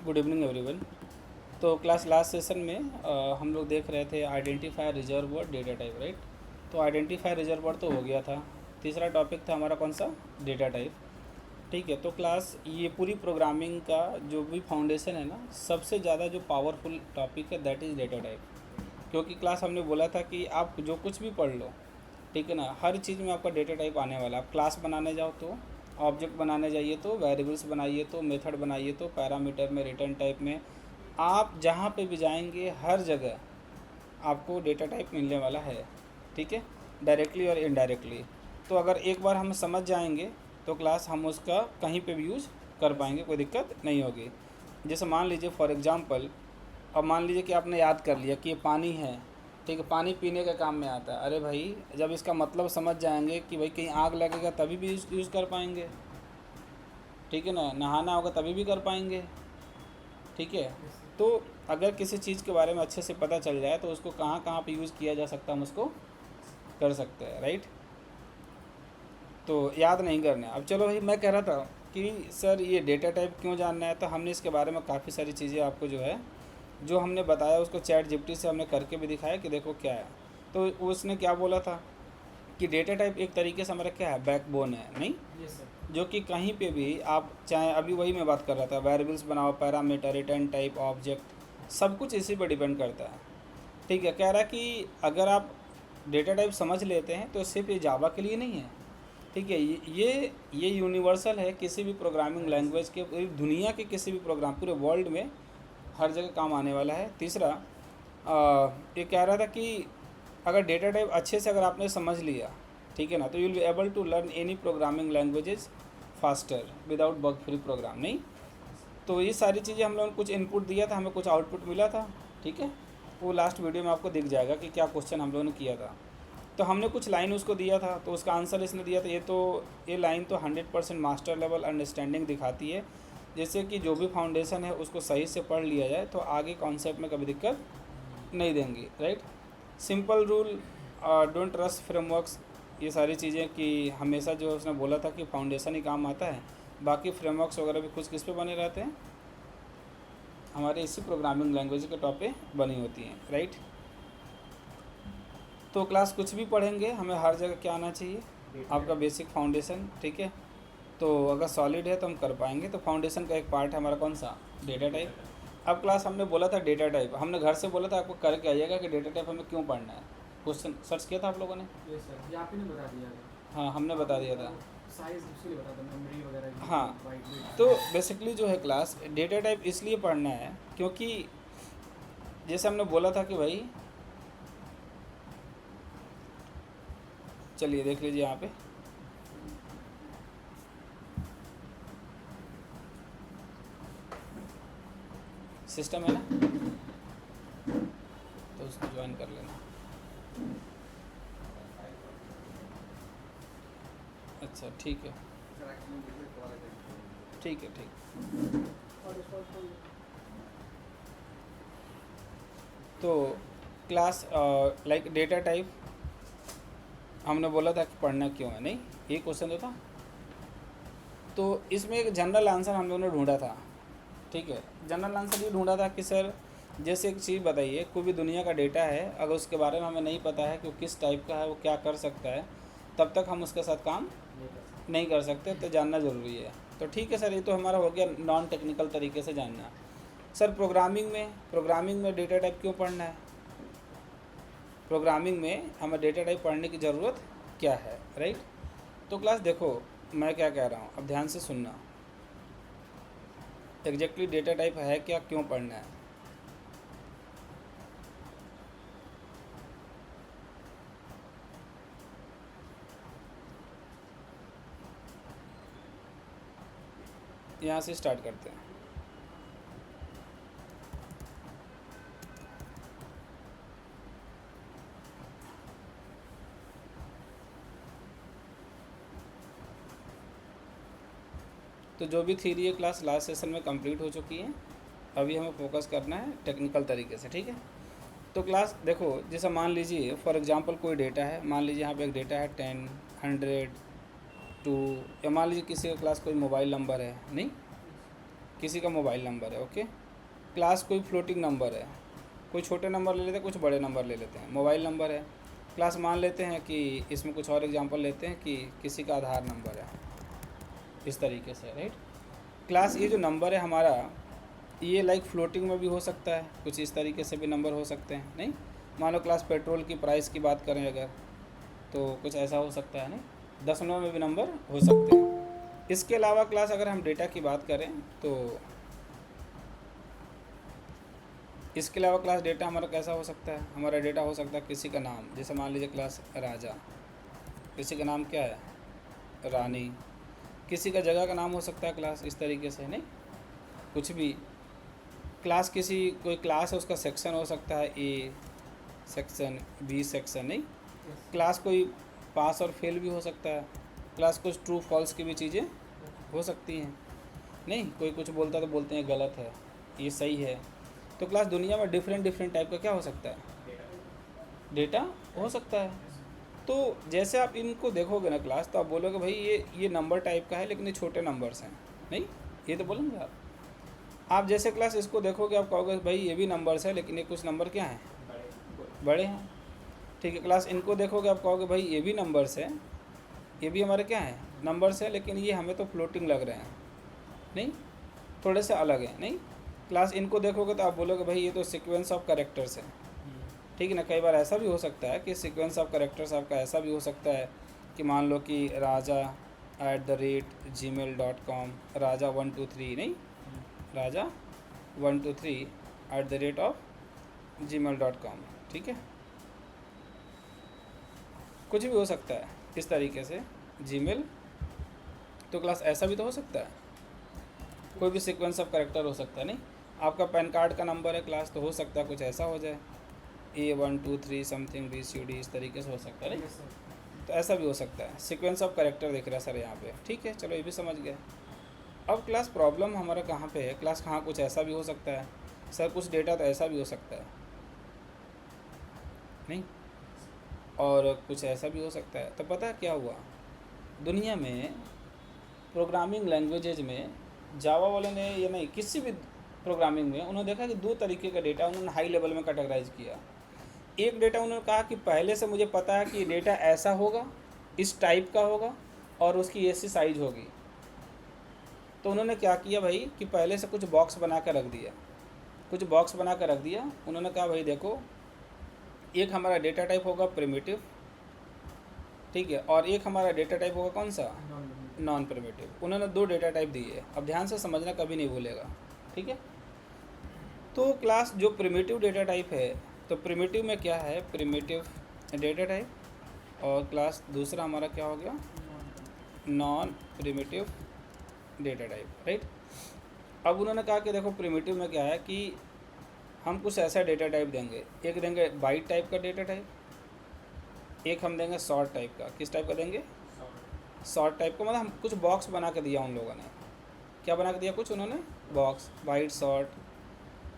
Good evening everyone. तो class last session में हम लोग देख रहे थे identify reserve word data type, right. तो आइडेंटिफाई रिजर्व वर्ड तो हो गया था। तीसरा टॉपिक था हमारा कौन सा, डेटा टाइप। ठीक है, तो क्लास ये पूरी प्रोग्रामिंग का जो भी फाउंडेशन है ना, सबसे ज़्यादा जो पावरफुल टॉपिक है दैट इज़ डेटा टाइप। क्योंकि क्लास हमने बोला था कि आप जो कुछ भी पढ़ लो, ठीक है ना, हर चीज़ में आपका डेटा टाइप आने वाला है। आप क्लास बनाने जाओ तो ऑब्जेक्ट बनाने जाइए, तो वेरिएबल्स बनाइए, तो मेथड बनाइए, तो पैरामीटर में, रिटर्न टाइप में, आप जहाँ पे भी जाएंगे हर जगह आपको डेटा टाइप मिलने वाला है। ठीक है, डायरेक्टली और इनडायरेक्टली। तो अगर एक बार हम समझ जाएंगे तो क्लास हम उसका कहीं पे भी यूज़ कर पाएंगे, कोई दिक्कत नहीं होगी। जैसे मान लीजिए फॉर एग्ज़ाम्पल, अब मान लीजिए कि आपने याद कर लिया कि ये पानी है, ठीक है, पानी पीने के काम में आता है। अरे भाई, जब इसका मतलब समझ जाएंगे कि भाई कहीं आग लगेगा तभी भी यूज़ कर पाएंगे, ठीक है ना, नहाना होगा तभी भी कर पाएंगे। ठीक है, तो अगर किसी चीज़ के बारे में अच्छे से पता चल जाए तो उसको कहाँ कहाँ पे यूज़ किया जा सकता है, हम उसको कर सकते हैं, राइट। तो याद नहीं करना है। अब चलो भाई, मैं कह रहा था कि सर ये डेटा टाइप क्यों जानना है, तो हमने इसके बारे में काफ़ी सारी चीज़ें आपको जो है, जो हमने बताया उसको चैट जीपीटी से हमने करके भी दिखाया कि देखो क्या है। तो उसने क्या बोला था कि डेटा टाइप एक तरीके से हमारा क्या है, बैकबोन है, नहीं, जो कि कहीं पे भी आप चाहे, अभी वही मैं बात कर रहा था, वेरिएबल्स बनाओ, पैरामीटर, रिटर्न टाइप, ऑब्जेक्ट, सब कुछ इसी पर डिपेंड करता है। ठीक है, कह रहा कि अगर आप डेटा टाइप समझ लेते हैं तो सिर्फ ये जावा के लिए नहीं है। ठीक है, ये यूनिवर्सल है, किसी भी प्रोग्रामिंग लैंग्वेज के, पूरी दुनिया के किसी भी प्रोग्राम, पूरे वर्ल्ड में हर जगह काम आने वाला है। तीसरा, ये कह रहा था कि अगर डेटा टाइप अच्छे से अगर आपने समझ लिया, ठीक है ना, तो you will be able to learn any programming languages faster without bug free program, नहीं। तो ये सारी चीज़ें हम लोगों ने कुछ इनपुट दिया था, हमें कुछ आउटपुट मिला था। ठीक है, वो लास्ट वीडियो में आपको दिख जाएगा कि क्या क्वेश्चन हम लोगों ने किया था। तो हमने कुछ लाइन उसको दिया था, तो उसका आंसर इसने दिया था। ये लाइन तो 100% मास्टर लेवल अंडरस्टैंडिंग दिखाती है, जैसे कि जो भी फाउंडेशन है उसको सही से पढ़ लिया जाए तो आगे कॉन्सेप्ट में कभी दिक्कत नहीं देंगी, right. Simple rule, don't trust frameworks, ये सारी चीज़ें कि हमेशा जो उसने बोला था कि फाउंडेशन ही काम आता है, बाकी फ्रेमवर्क्स वगैरह भी कुछ किस पे बने रहते हैं, हमारे इसी प्रोग्रामिंग लैंग्वेज के टॉप पे बनी होती हैं, राइट। तो क्लास कुछ भी पढ़ेंगे हमें हर जगह क्या आना चाहिए, आपका बेसिक फाउंडेशन। ठीक है, तो अगर सॉलिड है तो हम कर पाएंगे। तो फाउंडेशन का एक पार्ट है हमारा कौन सा, डेटा टाइप। अब क्लास हमने बोला था डेटा टाइप, हमने घर से बोला था आपको करके आइएगा कि डेटा टाइप हमें क्यों पढ़ना है। क्वेश्चन सर्च किया था आप लोगों ने? यस सर, ये आप ही ने बता दिया था। हाँ, हमने बता दिया था। साइज इसलिए बता था, मेमोरी वगैरह की, हाँ, वाइट तो बेसिकली जो है क्लास डेटा टाइप इसलिए पढ़ना है क्योंकि जैसे हमने बोला था कि भाई, चलिए देख लीजिए यहाँ पे, सिस्टम है ना, तो उसको ज्वाइन कर लेना। अच्छा, ठीक है, ठीक है, ठीक। तो क्लास लाइक डेटा टाइप हमने बोला था कि पढ़ना क्यों है, नहीं, ये क्वेश्चन तो था। तो इसमें एक जनरल आंसर हम लोगों ने ढूंढा था। ठीक है, जनरल आंसर ये ढूंढा था कि सर जैसे एक चीज़ बताइए, कोई भी दुनिया का डेटा है, अगर उसके बारे में हमें नहीं पता है कि वो किस टाइप का है, वो क्या कर सकता है, तब तक हम उसके साथ काम नहीं कर सकते, तो जानना ज़रूरी है। तो ठीक है सर, ये तो हमारा हो गया नॉन टेक्निकल तरीके से जानना। सर प्रोग्रामिंग में डेटा टाइप क्यों पढ़ना है, प्रोग्रामिंग में हमें डेटा टाइप पढ़ने की ज़रूरत क्या है, राइट। तो क्लास देखो मैं क्या कह रहा हूँ, अब ध्यान से सुनना। एग्जैक्टली डेटा टाइप है क्या, क्यों पढ़ना है। यहाँ से स्टार्ट करते हैं। तो जो भी थ्योरी है क्लास लास्ट सेशन में कंप्लीट हो चुकी है, अभी हमें फोकस करना है टेक्निकल तरीके से, ठीक है। तो क्लास देखो, जैसे मान लीजिए फॉर एग्जांपल कोई डेटा है, मान लीजिए यहाँ पे एक डेटा है 10, 100, 2, या मान लीजिए किसी का क्लास कोई मोबाइल नंबर है, नहीं, किसी का मोबाइल नंबर है, ओके। क्लास कोई फ्लोटिंग नंबर है, कोई छोटे नंबर ले लेते हैं, कुछ बड़े नंबर ले लेते हैं। मोबाइल नंबर है। क्लास मान लेते हैं कि इसमें कुछ और एग्जांपल लेते हैं कि किसी का आधार नंबर है, इस तरीके से, राइट। क्लास ये जो नंबर है हमारा, ये लाइक फ्लोटिंग में भी हो सकता है, कुछ इस तरीके से भी नंबर हो सकते हैं, नहीं। मान लो क्लास पेट्रोल की प्राइस की बात करें अगर, तो कुछ ऐसा हो सकता है, नहीं। दशमलव में भी नंबर हो सकते हैं। इसके अलावा क्लास अगर हम डेटा की बात करें तो इसके अलावा क्लास डेटा हमारा कैसा हो सकता है, हमारा डेटा हो सकता है किसी का नाम, जैसे मान लीजिए क्लास राजा, किसी का नाम क्या है, रानी। किसी का जगह का नाम हो सकता है क्लास, इस तरीके से, नहीं, कुछ भी। क्लास किसी कोई क्लास है उसका सेक्शन हो सकता है, ए सेक्शन, बी सेक्शन, नहीं। क्लास कोई पास और फेल भी हो सकता है। क्लास कुछ ट्रू फॉल्स की भी चीज़ें हो सकती हैं, नहीं। कोई कुछ बोलता है तो बोलते हैं गलत है, ये सही है। तो क्लास दुनिया में डिफरेंट डिफरेंट टाइप का क्या हो सकता है, डेटा हो सकता है। तो जैसे आप इनको देखोगे ना क्लास, तो आप बोलोगे भाई ये नंबर टाइप का है लेकिन ये छोटे नंबर्स हैं, नहीं, ये तो बोलेंगे आप जैसे क्लास इसको देखोगे आप कहोगे भाई ये भी नंबर्स है लेकिन ये कुछ नंबर क्या हैं, बड़े हैं। ठीक है, क्लास इनको देखोगे आप कहोगे भाई ये भी नंबर्स है, ये भी हमारे क्या हैं, नंबर्स है, लेकिन ये हमें तो फ्लोटिंग लग रहे हैं, नहीं, थोड़े से अलग हैं, नहीं। क्लास इनको देखोगे तो आप बोलोगे भाई ये तो सीक्वेंस ऑफ कैरेक्टर्स है, ठीक है ना। कई बार ऐसा भी हो सकता है कि सीक्वेंस ऑफ कैरेक्टर्स आपका ऐसा भी हो सकता है कि मान लो कि raja@gmail.com, राजा 123, नहीं, राजा 123@gmail.com, ठीक है। कुछ भी हो सकता है इस तरीके से जीमेल। तो क्लास ऐसा भी तो हो सकता है, कोई भी सीक्वेंस ऑफ कैरेक्टर हो सकता है, नहीं। आपका पैन कार्ड का नंबर है क्लास, तो हो सकता है कुछ ऐसा हो जाए, A123 समथिंग BCD, इस तरीके से हो सकता है, नहीं। तो ऐसा भी हो सकता है, सीक्वेंस ऑफ कैरेक्टर दिख रहा है सर यहाँ पे, ठीक है, चलो ये भी समझ गए। अब क्लास प्रॉब्लम हमारा कहाँ पे है, क्लास कहाँ कुछ ऐसा भी हो सकता है सर, कुछ डेटा तो ऐसा भी हो सकता है, नहीं, और कुछ ऐसा भी हो सकता है। तो पता है क्या हुआ, दुनिया में प्रोग्रामिंग लैंग्वेजेज में जावा वाले ने, या नहीं किसी भी प्रोग्रामिंग में, उन्होंने देखा कि दो तरीके का डेटा उन्होंने हाई लेवल में कैटेगराइज किया। एक डेटा उन्होंने कहा कि पहले से मुझे पता है कि डेटा ऐसा होगा, इस टाइप का होगा और उसकी ऐसी साइज होगी। तो उन्होंने क्या किया भाई कि पहले से कुछ बॉक्स बना कर रख दिया, कुछ बॉक्स बना कर रख दिया। उन्होंने कहा भाई देखो, एक हमारा डेटा टाइप होगा प्रिमिटिव, ठीक है, और एक हमारा डेटा टाइप होगा कौन सा, नॉन प्रिमिटिव। उन्होंने दो डेटा टाइप दिए, अब ध्यान से समझना, कभी नहीं भूलेगा, ठीक है। तो क्लास जो प्रिमिटिव डेटा टाइप है, तो प्रिमिटिव में क्या है, प्रिमिटिव डेटा टाइप, और क्लास दूसरा हमारा क्या हो गया, non primitive data type, right. अब उन्होंने कहा कि देखो प्रिमिटिव में क्या है कि हम कुछ ऐसा डेटा टाइप देंगे, एक देंगे बाइट टाइप का डेटा टाइप, एक हम देंगे शॉर्ट टाइप का। किस टाइप का देंगे, शॉर्ट टाइप का। मतलब हम कुछ बॉक्स बना के दिया उन लोगों ने, क्या बना के दिया, कुछ उन्होंने बॉक्स, बाइट, शॉर्ट।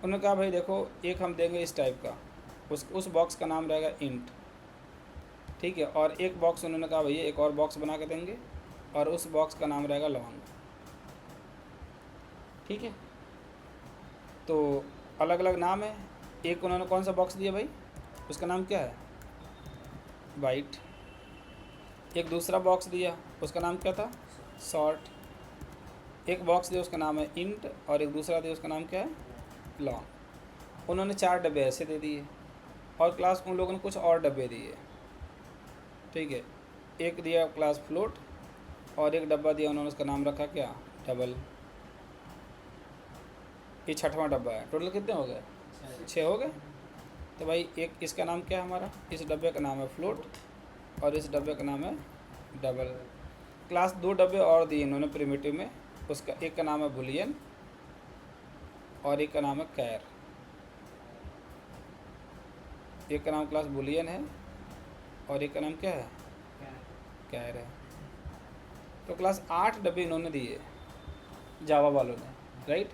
उन्होंने कहा भाई देखो, एक हम देंगे इस टाइप का, उस बॉक्स का नाम रहेगा इंट, ठीक है, और एक बॉक्स उन्होंने कहा भैया एक और बॉक्स बना के देंगे और उस बॉक्स का नाम रहेगा लॉन्ग, ठीक है। तो अलग अलग नाम है। एक उन्होंने कौन सा बॉक्स दिया भाई, उसका नाम क्या है, बाइट। एक दूसरा बॉक्स दिया, उसका नाम क्या था, शॉर्ट। एक बॉक्स दिया उसका नाम है इंट, और एक दूसरा दिया उसका नाम क्या है, लॉन्ग। उन्होंने 4 डब्बे ऐसे दे दिए, और क्लास उन लोगों ने कुछ और डब्बे दिए, ठीक है। एक दिया क्लास फ्लोट, और एक डब्बा दिया उन्होंने, उसका नाम रखा क्या, डबल। ये 6वां डब्बा है। टोटल कितने हो गए, 6 हो गए। तो भाई एक इसका नाम क्या है हमारा, इस डब्बे का नाम है फ्लोट, और इस डब्बे का नाम है डबल। क्लास 2 डब्बे और दिए इन्होंने प्रिमिटिव में, उसका एक का नाम है बुलियन और एक का नाम है कैर। एक का नाम क्लास बुलियन है और एक का नाम क्या है, कैर है। तो क्लास 8 डब्बे इन्होंने दिए जावा वालों ने, राइट।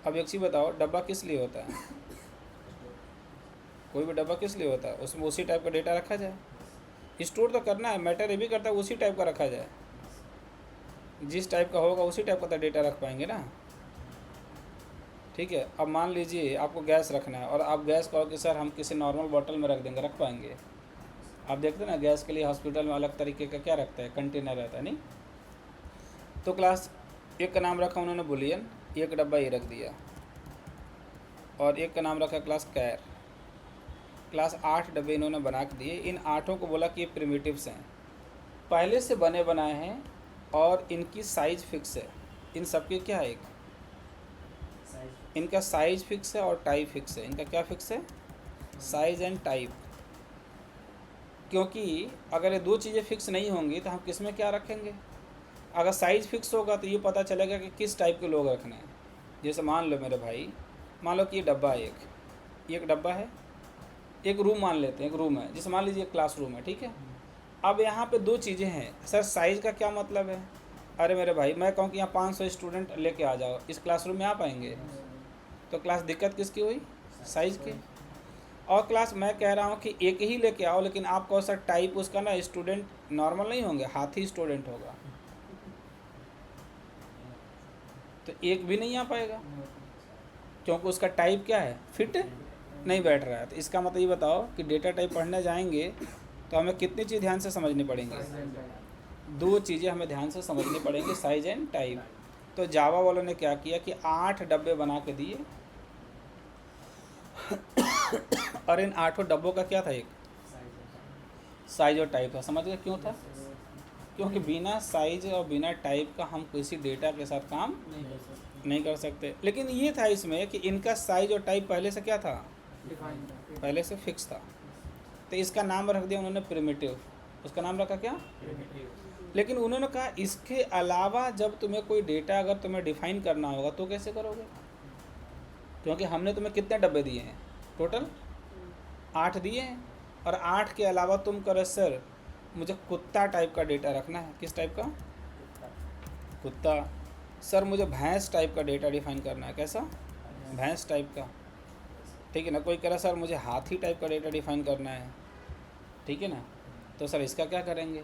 अब एक चीज़ बताओ, डब्बा किस लिए होता है, कोई भी डब्बा किस लिए होता है, उसमें उसी टाइप का डेटा रखा जाए, स्टोर तो करना है, मैटर ये भी करता है उसी टाइप का रखा जाए, जिस टाइप का होगा उसी टाइप का तो डेटा रख पाएंगे ना, ठीक है। अब मान लीजिए आपको गैस रखना है और आप गैस कहो कि सर हम किसी नॉर्मल बॉटल में रख देंगे, रख पाएंगे? आप देखते हैं ना गैस के लिए हॉस्पिटल में अलग तरीके का क्या रखता है, कंटेनर रहता है नहीं। तो क्लास एक का नाम रखा उन्होंने बुलियन, एक डब्बा ये रख दिया, और एक का नाम रखा क्लास कैर। क्लास 8 डब्बे इन्होंने बना के दिए। इन 8 को बोला कि ये प्रिमिटिव्स हैं, पहले से बने बनाए हैं और इनकी साइज़ फिक्स है। इन सबके क्या है, एक इनका साइज़ फिक्स है और टाइप फिक्स है। इनका क्या फिक्स है, साइज़ एंड टाइप। क्योंकि अगर ये दो चीज़ें फिक्स नहीं होंगी तो हम किस में क्या रखेंगे। अगर साइज़ फिक्स होगा तो ये पता चलेगा कि किस टाइप के लोग रखने हैं। जैसे मान लो मेरे भाई, मान लो कि ये डब्बा है, एक डब्बा है, एक रूम मान लेते हैं, एक रूम है, जैसे मान लीजिए क्लासरूम है, ठीक है। अब यहाँ पे दो चीज़ें हैं। सर साइज़ का क्या मतलब है? अरे मेरे भाई मैं कहूँ कि यहाँ 500 स्टूडेंट लेके आ जाओ, इस क्लासरूम में आ पाएंगे? तो क्लास दिक्कत किसकी हुई, साइज़ की। और क्लास मैं कह रहा हूँ कि एक ही लेके आओ, लेकिन आप कहो सर टाइप उसका ना स्टूडेंट नॉर्मल नहीं होंगे, हाथी स्टूडेंट होगा, तो एक भी नहीं आ पाएगा, क्योंकि उसका टाइप क्या है, फिट नहीं बैठ रहा है। तो इसका मतलब ये बताओ कि डेटा टाइप पढ़ने जाएंगे तो हमें कितनी चीज़ ध्यान से समझनी पड़ेंगी, दो चीज़ें हमें ध्यान से समझनी पड़ेंगी, साइज एंड टाइप। तो जावा वालों ने क्या किया कि 8 डब्बे बना के दिए और इन 8 डब्बों का क्या था, एक साइज और टाइप था। समझ गए क्यों था? क्योंकि बिना साइज और बिना टाइप का हम किसी डेटा के साथ काम नहीं कर सकते। लेकिन ये था इसमें कि इनका साइज और टाइप पहले से क्या था, पहले से फिक्स था। तो इसका नाम रख दिया उन्होंने प्रिमिटिव, उसका नाम रखा क्या, लेकिन उन्होंने कहा इसके अलावा जब तुम्हें कोई डेटा अगर तुम्हें डिफाइन करना होगा तो कैसे करोगे, क्योंकि हमने तुम्हें कितने डब्बे दिए हैं, टोटल 8 दिए हैं, और 8 के अलावा तुम करो सर मुझे कुत्ता टाइप का डेटा रखना है। किस टाइप का, कुत्ता। सर मुझे भैंस टाइप का डेटा डिफाइन करना है, कैसा, भैंस टाइप का, ठीक है ना। कोई कह रहा है सर मुझे हाथी टाइप का डेटा डिफाइन करना है, ठीक है ना। तो सर इसका क्या करेंगे?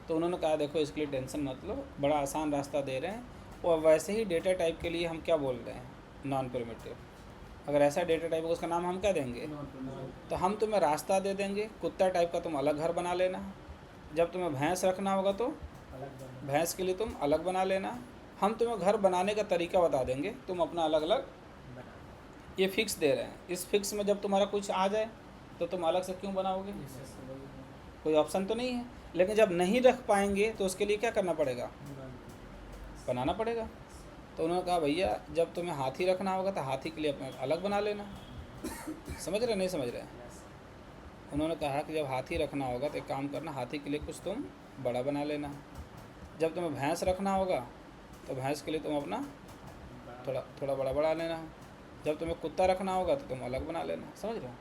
तो उन्होंने कहा देखो इसके लिए टेंशन मत लो, बड़ा आसान रास्ता दे रहे हैं। और वैसे ही डेटा टाइप के लिए हम क्या बोल रहे हैं, नॉन प्रिमिटिव। अगर ऐसा डेटा टाइप है उसका नाम हम क्या देंगे, तो हम तुम्हें रास्ता दे देंगे, कुत्ता टाइप का तुम अलग घर बना लेना, जब तुम्हें भैंस रखना होगा तो भैंस के लिए तुम अलग बना लेना। हम तुम्हें घर बनाने का तरीका बता देंगे, तुम अपना अलग अलग, ये फिक्स दे रहे हैं। इस फिक्स में जब तुम्हारा कुछ आ जाए तो तुम अलग से क्यों बनाओगे, कोई ऑप्शन तो नहीं है। लेकिन जब नहीं रख पाएंगे तो उसके लिए क्या करना पड़ेगा, बनाना पड़ेगा। तो उन्होंने कहा भैया जब तुम्हें हाथी रखना होगा तो हाथी के लिए अपना अलग बना लेना। समझ रहे नहीं समझ रहे? उन्होंने कहा कि जब हाथी रखना होगा तो एक काम करना, हाथी के लिए कुछ तुम बड़ा बना लेना। जब तुम्हें भैंस रखना होगा तो भैंस के लिए तुम अपना थोड़ा बड़ा बना लेना। जब तुम्हें कुत्ता रखना होगा तो तुम अलग बना लेना। समझ रहे हो?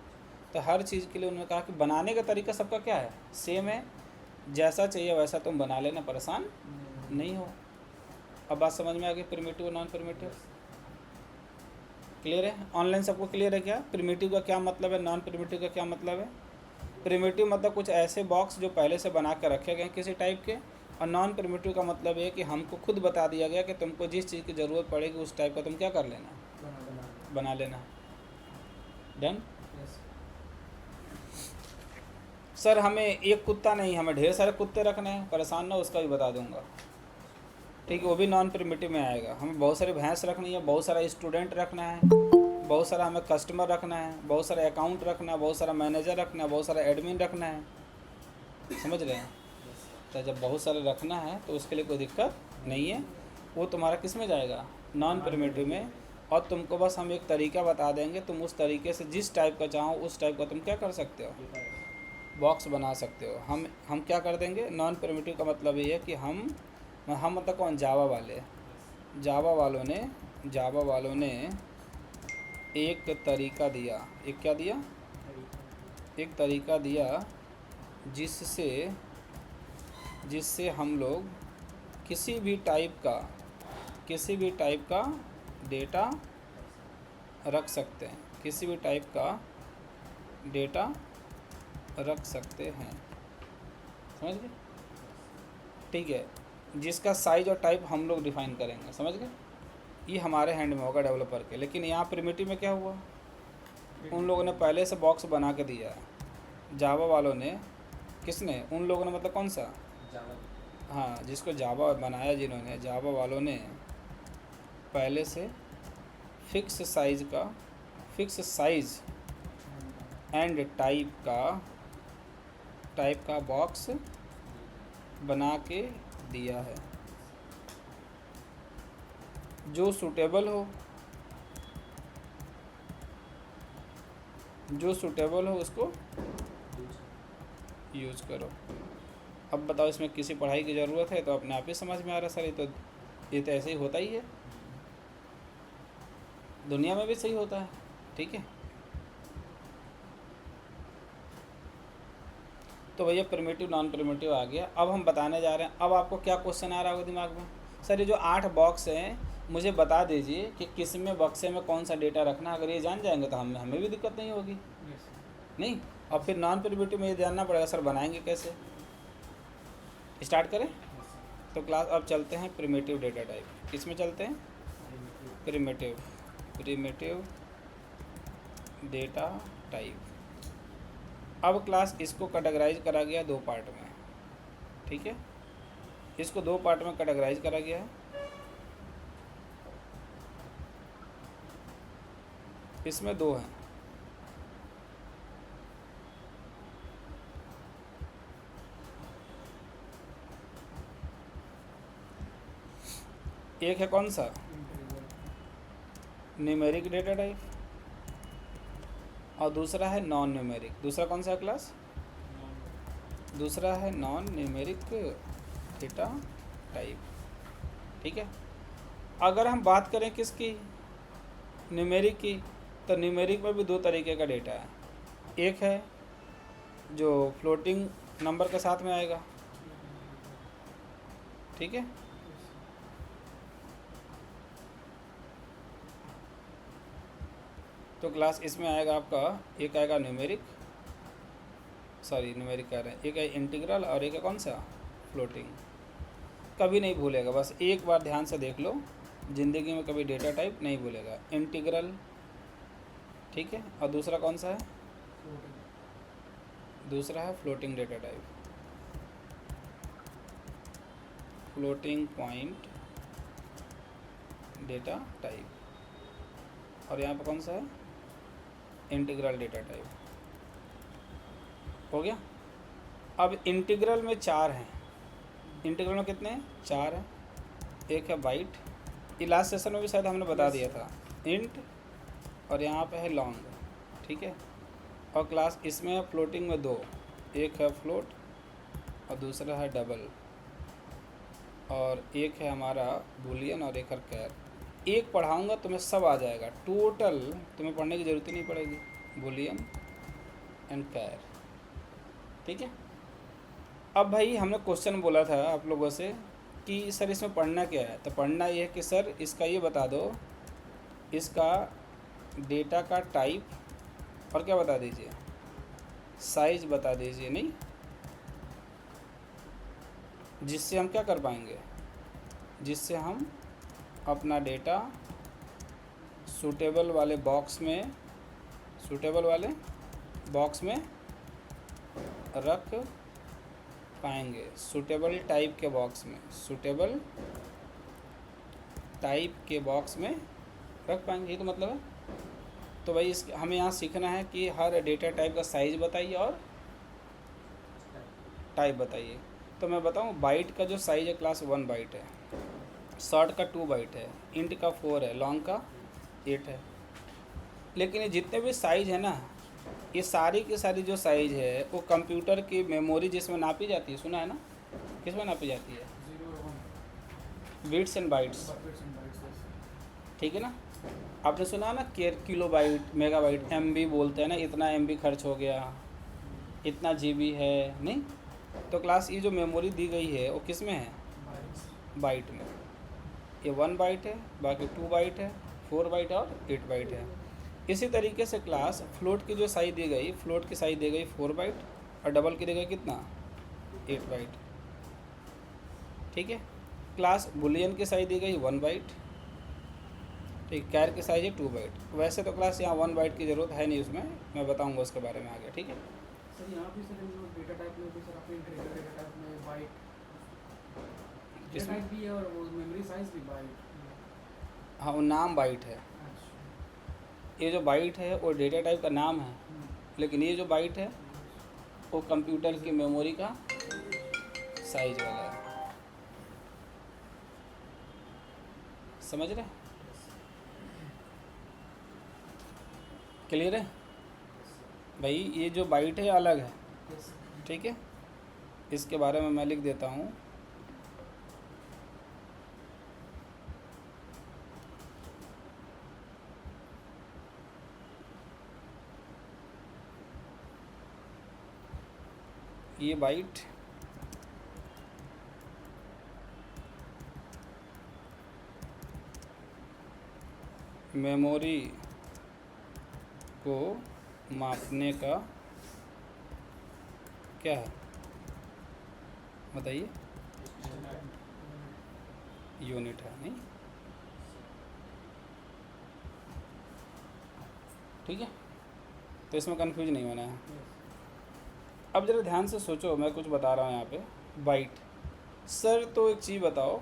तो हर चीज़ के लिए उन्होंने कहा कि बनाने का तरीका सबका क्या है, सेम है, जैसा चाहिए वैसा तुम बना लेना, परेशान नहीं हो। अब बात समझ में आ गई, प्रिमिटिव और नॉन प्रिमिटिव क्लियर है? ऑनलाइन सबको क्लियर है क्या, प्रिमिटिव का क्या मतलब है, नॉन प्रिमिटिव का क्या मतलब है? प्रिमिटिव मतलब कुछ ऐसे बॉक्स जो पहले से बना कर रखे गए किसी टाइप के, और नॉन प्रिमिटिव का मतलब है कि हमको खुद बता दिया गया कि तुमको जिस चीज़ की ज़रूरत पड़ेगी उस टाइप का तुम क्या कर लेना, बना लेना। डन? सर हमें एक कुत्ता नहीं, हमें ढेर सारे कुत्ते रखने हैं, परेशान ना, उसका भी बता दूंगा, ठीक है, वो भी नॉन प्रिमिटिव में आएगा। हमें बहुत सारी भैंस रखनी है, बहुत सारा स्टूडेंट रखना है, बहुत सारा हमें कस्टमर रखना है, बहुत सारा अकाउंट रखना है, बहुत सारा मैनेजर रखना है, बहुत सारा एडमिन रखना है। समझ रहे हैं? तो जब बहुत सारे रखना है तो उसके लिए कोई दिक्कत नहीं है, वो तुम्हारा किस में जाएगा, नॉन प्रिमिटिव में। और तुमको बस हम एक तरीका बता देंगे, तुम उस तरीके से जिस टाइप का चाहो उस टाइप का तुम क्या कर सकते हो, बॉक्स बना सकते हो। हम क्या कर देंगे, नॉन प्रिमिटिव का मतलब ये है कि हम मतलब कौन, जावा वाले, जावा वालों ने एक तरीका दिया, एक क्या दिया, एक तरीका दिया जिससे हम लोग किसी भी टाइप का डेटा रख सकते हैं, किसी भी टाइप का डेटा रख सकते हैं। समझ गए? ठीक है, जिसका साइज और टाइप हम लोग डिफाइन करेंगे। समझ गए? ये हमारे हैंड में होगा डेवलपर के। लेकिन यहाँ प्रिमिटिव में क्या हुआ, उन लोगों ने पहले से बॉक्स बना के दिया है, जावा वालों ने। किसने? उन लोगों ने, मतलब कौन सा? जावा। हाँ, जिसको जावा बनाया, जिन्होंने, जावा वालों ने पहले से फिक्स साइज एंड टाइप का बॉक्स बना के दिया है, जो सूटेबल हो उसको यूज़ करो। अब बताओ, इसमें किसी पढ़ाई की ज़रूरत है? तो अपने आप ही समझ में आ रहा है सर, ये तो ऐसे ही होता ही है, दुनिया में भी सही होता है। ठीक है, तो भैया प्रिमिटिव नॉन प्रिमिटिव आ गया। अब हम बताने जा रहे हैं, अब आपको क्या क्वेश्चन आ रहा होगा दिमाग में, सर ये जो 8 बॉक्स हैं मुझे बता दीजिए कि किस में बक्से में कौन सा डेटा रखना। अगर ये जान जाएंगे तो हमें भी दिक्कत नहीं होगी। नहीं, और फिर नॉन प्रिमिटिव में ये जानना पड़ेगा, सर बनाएंगे कैसे। स्टार्ट करें? तो क्लास अब चलते हैं प्रिमिटिव डेटा टाइप। किस में चलते हैं? Primitive data type. अब क्लास इसको कैटेगराइज करा गया 2 पार्ट में। ठीक है, इसको 2 पार्ट में कैटेगराइज करा गया है। इसमें 2 हैं। एक है कौन सा? न्यूमेरिक डेटा टाइप, और दूसरा है नॉन न्यूमेरिक। दूसरा कौन सा क्लास? दूसरा है नॉन न्यूमेरिक डेटा टाइप। ठीक है, अगर हम बात करें किसकी? न्यूमेरिक की, तो न्यूमेरिक में भी 2 तरीके का डेटा है। एक है जो फ्लोटिंग नंबर के साथ में आएगा। ठीक है, तो क्लास इसमें आएगा आपका, एक आएगा न्यूमेरिक कह रहे हैं, एक है इंटीग्रल और एक है कौन सा? फ्लोटिंग। कभी नहीं भूलेगा, बस एक बार ध्यान से देख लो, ज़िंदगी में कभी डेटा टाइप नहीं भूलेगा। इंटीग्रल, ठीक है, और दूसरा कौन सा है? दूसरा है floating data type, floating point data type. और यहाँ पर कौन सा है? Integral data type. हो गया। अब इंटीग्रल में 4 हैं। इंटीग्रल में कितने हैं? 4 हैं। एक है बाइट, ये लास्ट सेशन में भी शायद हमने बता दिया था, इंट, और यहाँ पे है लॉन्ग। ठीक है, और क्लास इसमें है फ्लोटिंग में 2, एक है फ्लोट और दूसरा है डबल, और एक है हमारा बूलियन और एक है कैर। एक पढ़ाऊँगा तुम्हें सब आ जाएगा, टोटल तुम्हें पढ़ने की ज़रूरत ही नहीं पड़ेगी, बूलियन एंड कैर। ठीक है, अब भाई हमने क्वेश्चन बोला था आप लोगों से कि सर इसमें पढ़ना क्या है, तो पढ़ना ये है कि सर इसका ये बता दो, इसका डेटा का टाइप, और क्या बता दीजिए? साइज बता दीजिए। नहीं, जिससे हम क्या कर पाएंगे? जिससे हम अपना डेटा सूटेबल वाले बॉक्स में रख पाएंगे, सूटेबल टाइप के बॉक्स में रख पाएंगे। ये तो मतलब है। तो भाई हमें यहाँ सीखना है कि हर डेटा टाइप का साइज बताइए और टाइप बताइए। तो मैं बताऊँ, बाइट का जो साइज है क्लास 1 बाइट है, शॉर्ट का 2 बाइट है, इंट का 4 है, लॉन्ग का 8 है। लेकिन ये जितने भी साइज है ना, ये सारी की सारी जो साइज है वो कंप्यूटर की मेमोरी जिसमें नापी जाती है, सुना है ना, किसमें नापी जाती है? Bits and bytes. ठीक है ना, आपने सुना ना किलोबाइट, मेगाबाइट, MB बोलते हैं ना, इतना MB खर्च हो गया, इतना GB है। नहीं, तो क्लास ये जो मेमोरी दी गई है वो किस में है? बाइट में। ये 1 बाइट है, बाकी 2 बाइट है, 4 बाइट और 8 बाइट है। इसी तरीके से क्लास फ्लोट की जो साइज दी गई, फ्लोट की साइज दी गई 4 बाइट, और डबल की दी गई कितना? 8 बाइट। ठीक है, क्लास बुलियन की साइज दी गई 1 बाइट, ठीक, कैर की साइज है 2 बाइट। वैसे तो क्लास यहाँ 1 बाइट की ज़रूरत है नहीं उसमें, मैं बताऊँगा उसके बारे में आगे, ठीक है। सर यहाँ भी सर इन लोग डेटा टाइप में भी सर आपके इंटीग्रेटेड डेटा टाइप में बाइट डेटा किसमें? टाइप भी है और वो मेमोरी साइज भी बाइट। हाँ, वो नाम बाइट है। अच्छा। ये जो बाइट है वो डेटा टाइप का नाम है, हम्म, लेकिन ये जो बाइट है वो कंप्यूटर की मेमोरी का साइज वाला है। समझ रहे? क्लियर है भाई? ये जो बाइट है अलग है, यस सर। ठीक है। इसके बारे में मैं लिख देता हूँ। ये बाइट मेमोरी को मापने का क्या है बताइए? यूनिट है, नहीं? ठीक है, तो इसमें कंफ्यूज नहीं होना है। अब ज़रा ध्यान से सोचो, मैं कुछ बता रहा हूँ यहाँ पे। बाइट सर, तो एक चीज़ बताओ,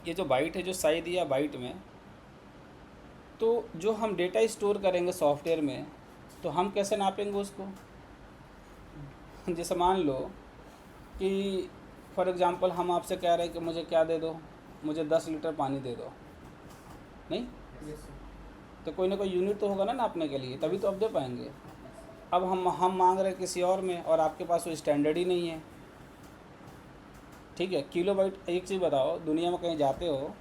ये जो बाइट है जो साइज दिया बाइट में, तो जो हम डेटा स्टोर करेंगे सॉफ्टवेयर में, तो हम कैसे नापेंगे उसको? जैसे मान लो कि फॉर एग्ज़ाम्पल हम आपसे कह रहे हैं कि मुझे क्या दे दो, मुझे 10 लीटर पानी दे दो, नहीं? Yes sir. तो कोई ना कोई यूनिट तो होगा ना नापने के लिए, तभी तो आप दे पाएंगे। अब हम मांग रहे हैं किसी और में, और आपके पास वो स्टैंडर्ड ही नहीं है, ठीक है। किलो बाइट, एक चीज़ बताओ, दुनिया में कहीं जाते हो,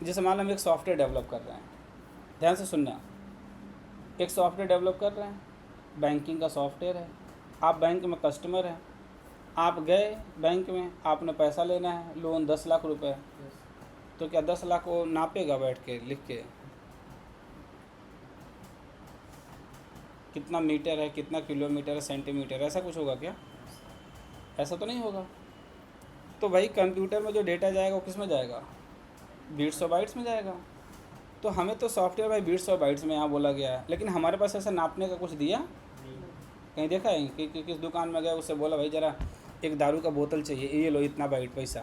जैसे मान लो हम एक सॉफ्टवेयर डेवलप कर रहे हैं, ध्यान से सुनना। एक सॉफ्टवेयर डेवलप कर रहे हैं, बैंकिंग का सॉफ्टवेयर है। आप बैंक में कस्टमर हैं, आप गए बैंक में, आपने पैसा लेना है, लोन 10 लाख रुपए, यस। तो क्या 10 लाख वो नापेगा बैठ के लिख के? कितना मीटर है, कितना किलोमीटर है, सेंटीमीटर, ऐसा कुछ होगा क्या? ऐसा तो नहीं होगा। तो भाई कंप्यूटर में जो डेटा जाएगा वो किस में जाएगा? बिट्स और बाइट्स में जाएगा। तो हमें तो सॉफ्टवेयर भाई बिट्स और बाइट्स में यहाँ बोला गया है, लेकिन हमारे पास ऐसा नापने का कुछ दिया कहीं देखा है कि किस दुकान में गए, उससे बोला भाई ज़रा एक दारू का बोतल चाहिए, ये लो इतना बाइट पैसा,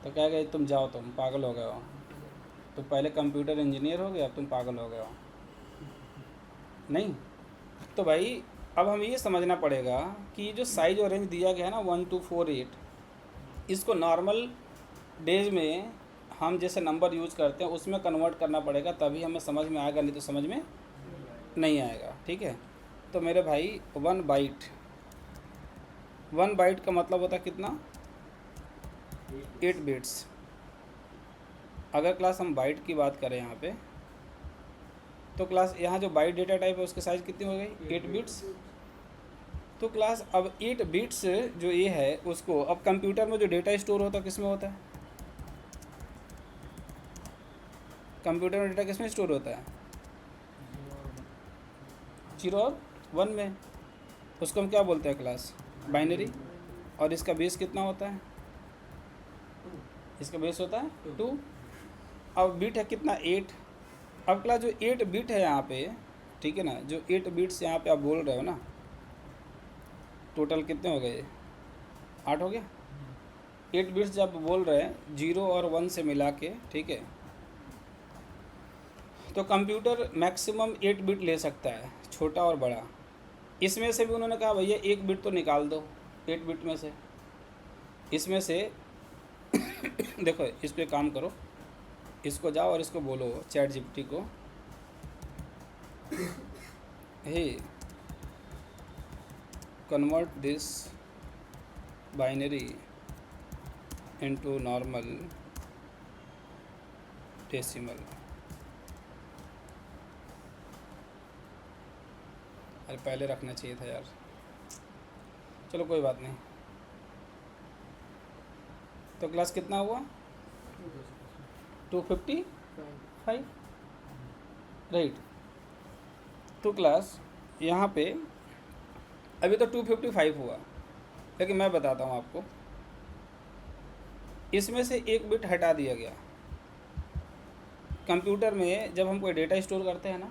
तो क्या गए तुम जाओ, तुम पागल हो गए हो। तो पहले कंप्यूटर इंजीनियर हो गए, अब तुम पागल हो गए हो, नहीं? तो भाई अब हमें ये समझना पड़ेगा कि जो साइज और रेंज दिया गया है ना 1248, इसको नॉर्मल डेज में हम जैसे नंबर यूज़ करते हैं उसमें कन्वर्ट करना पड़ेगा, तभी हमें समझ में आएगा, नहीं तो समझ में नहीं आएगा, ठीक है। तो मेरे भाई 1 बाइट का मतलब होता है कितना? 8 बिट्स। अगर क्लास हम बाइट की बात करें यहाँ पे, तो क्लास यहाँ जो बाइट डेटा टाइप है उसकी साइज़ कितनी हो गई? 8 बिट्स। तो क्लास अब 8 बिट्स जो ये है उसको, अब कंप्यूटर में जो डेटा स्टोर होता है किस में होता है? कंप्यूटर में डेटा किस में स्टोर होता है? 0 और 1 में। उसको हम क्या बोलते हैं क्लास? बाइनरी। और इसका बेस कितना होता है? इसका बेस होता है 2। अब बिट है कितना? 8। अब क्लास जो 8 बिट है यहाँ पे, ठीक है ना, जो 8 बिट्स यहाँ पे आप बोल रहे हो ना, टोटल कितने हो गए? 8 हो गया। 8 बिट्स जब बोल रहे हैं 0 और 1 से मिला के, ठीक है, तो कंप्यूटर मैक्सिमम 8 बिट ले सकता है, छोटा और बड़ा। इसमें से भी उन्होंने कहा भैया 1 बिट तो निकाल दो 8 बिट में से। इसमें से देखो, इस पे काम करो, इसको जाओ और इसको बोलो चैट जीपीटी को, hey convert this binary into normal decimal. अरे पहले रखना चाहिए था यार, चलो कोई बात नहीं। तो क्लास कितना हुआ? 255, राइट। तो क्लास यहाँ पे अभी तो 255 हुआ, लेकिन मैं बताता हूँ आपको, इसमें से 1 बिट हटा दिया गया, कंप्यूटर में जब हम कोई डेटा स्टोर करते हैं ना,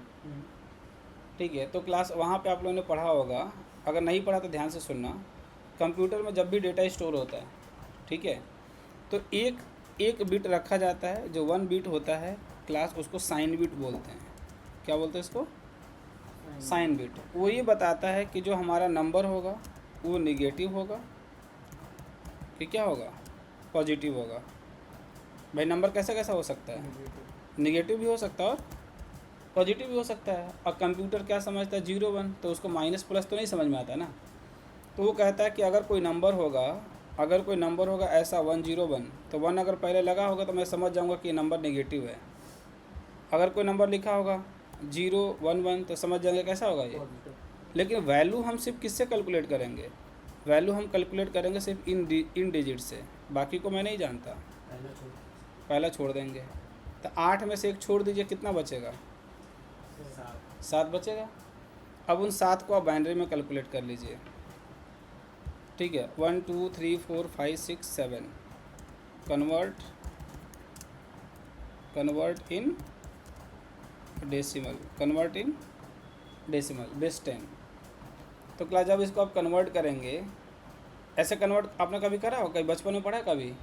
ठीक है, तो क्लास वहाँ पे आप लोगों ने पढ़ा होगा, अगर नहीं पढ़ा तो ध्यान से सुनना। कंप्यूटर में जब भी डेटा स्टोर होता है, ठीक है, तो एक एक बिट रखा जाता है, जो 1 बिट होता है क्लास, उसको साइन बिट बोलते हैं। क्या बोलते हैं इसको? Sign bit. वो ये बताता है कि जो हमारा नंबर होगा वो निगेटिव होगा कि क्या होगा, पॉजिटिव होगा। भाई नंबर कैसा कैसा हो सकता है, निगेटिव भी हो सकता है और पॉजिटिव भी हो सकता है। और कंप्यूटर क्या समझता है, 0 1, तो उसको माइनस प्लस तो नहीं समझ में आता ना। तो वो कहता है कि अगर कोई नंबर होगा ऐसा 1 0 1, तो 1 अगर पहले लगा होगा तो मैं समझ जाऊंगा कि ये नंबर नेगेटिव है। अगर कोई नंबर लिखा होगा 0 1 1, तो समझ जाएंगे कैसा होगा ये। लेकिन वैल्यू हम सिर्फ किससे कैलकुलेट करेंगे, वैल्यू हम कैलकुलेट करेंगे सिर्फ इन डिजिट से, बाकी को मैं नहीं जानता, पहला छोड़ देंगे। तो 8 में से एक छोड़ दीजिए, कितना बचेगा, 7 बचेगा। अब उन 7 को आप बाइनरी में कैलकुलेट कर लीजिए, ठीक है। 1 2 3 4 5 6 7, कन्वर्ट इन डेसिमल, बेस 10। तो क्लास जब इसको आप कन्वर्ट करेंगे, ऐसे कन्वर्ट आपने कभी करा हो, कभी बचपन में पढ़ा है कभी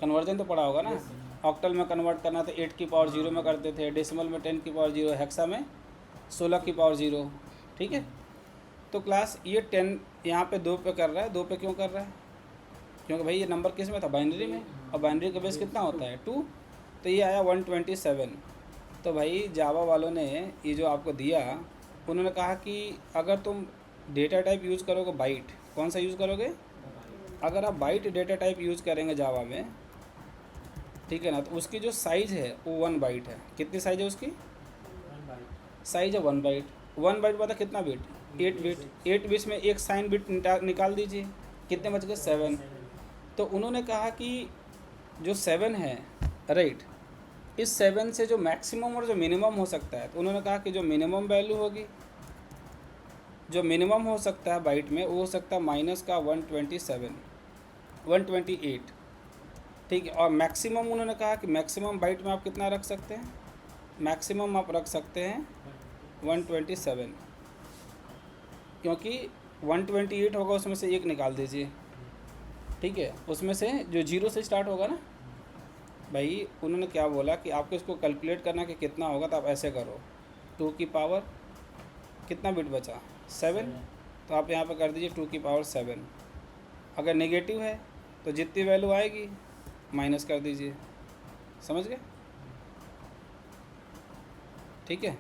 कन्वर्जन तो पढ़ा होगा ना। ऑक्टल में कन्वर्ट करना तो 8 की पावर 0 में करते थे, डेसिमल में 10 की पावर 0, हेक्सा में 16 की पावर 0, ठीक है। तो क्लास ये 10 यहाँ पे 2 पे कर रहा है। 2 पे क्यों कर रहा है, क्योंकि भाई ये नंबर किस में था, बाइनरी में, और बाइनरी का बेस कितना होता है 2, तो ये आया 127। तो भाई जावा वालों ने ये जो आपको दिया, उन्होंने कहा कि अगर तुम डेटा टाइप यूज़ करोगे बाइट, कौन सा यूज़ करोगे, अगर आप बाइट डेटा टाइप यूज़ करेंगे जावा में, ठीक है ना, तो उसकी जो साइज़ है वो 1 बाइट है। कितनी साइज़ है उसकी, साइज़ है 1 बाइट। 1 बाइट पता कितना बिट, 8 बिट। 8 बिट्स में एक साइन बिट निकाल दीजिए, कितने बच गए, 7। तो उन्होंने कहा कि जो 7 है, राइट, इस 7 से जो मैक्सिमम और जो मिनिमम हो सकता है, तो उन्होंने कहा कि जो मिनिमम वैल्यू होगी, जो मिनिमम हो सकता है बाइट में, वो हो सकता है माइनस का 128, ठीक है। और मैक्सिमम उन्होंने कहा कि मैक्सिमम बाइट में आप कितना रख सकते हैं, मैक्सिमम आप रख सकते हैं 127, क्योंकि 128 होगा उसमें से एक निकाल दीजिए, ठीक है। उसमें से जो 0 से स्टार्ट होगा ना, भाई उन्होंने क्या बोला कि आपको इसको कैलकुलेट करना कि कितना होगा, तो आप ऐसे करो, 2 की पावर कितना बिट बचा, 7, तो आप यहाँ पे कर दीजिए 2 की पावर 7। अगर नेगेटिव है तो जितनी वैल्यू आएगी माइनस कर दीजिए, समझ गए, ठीक है।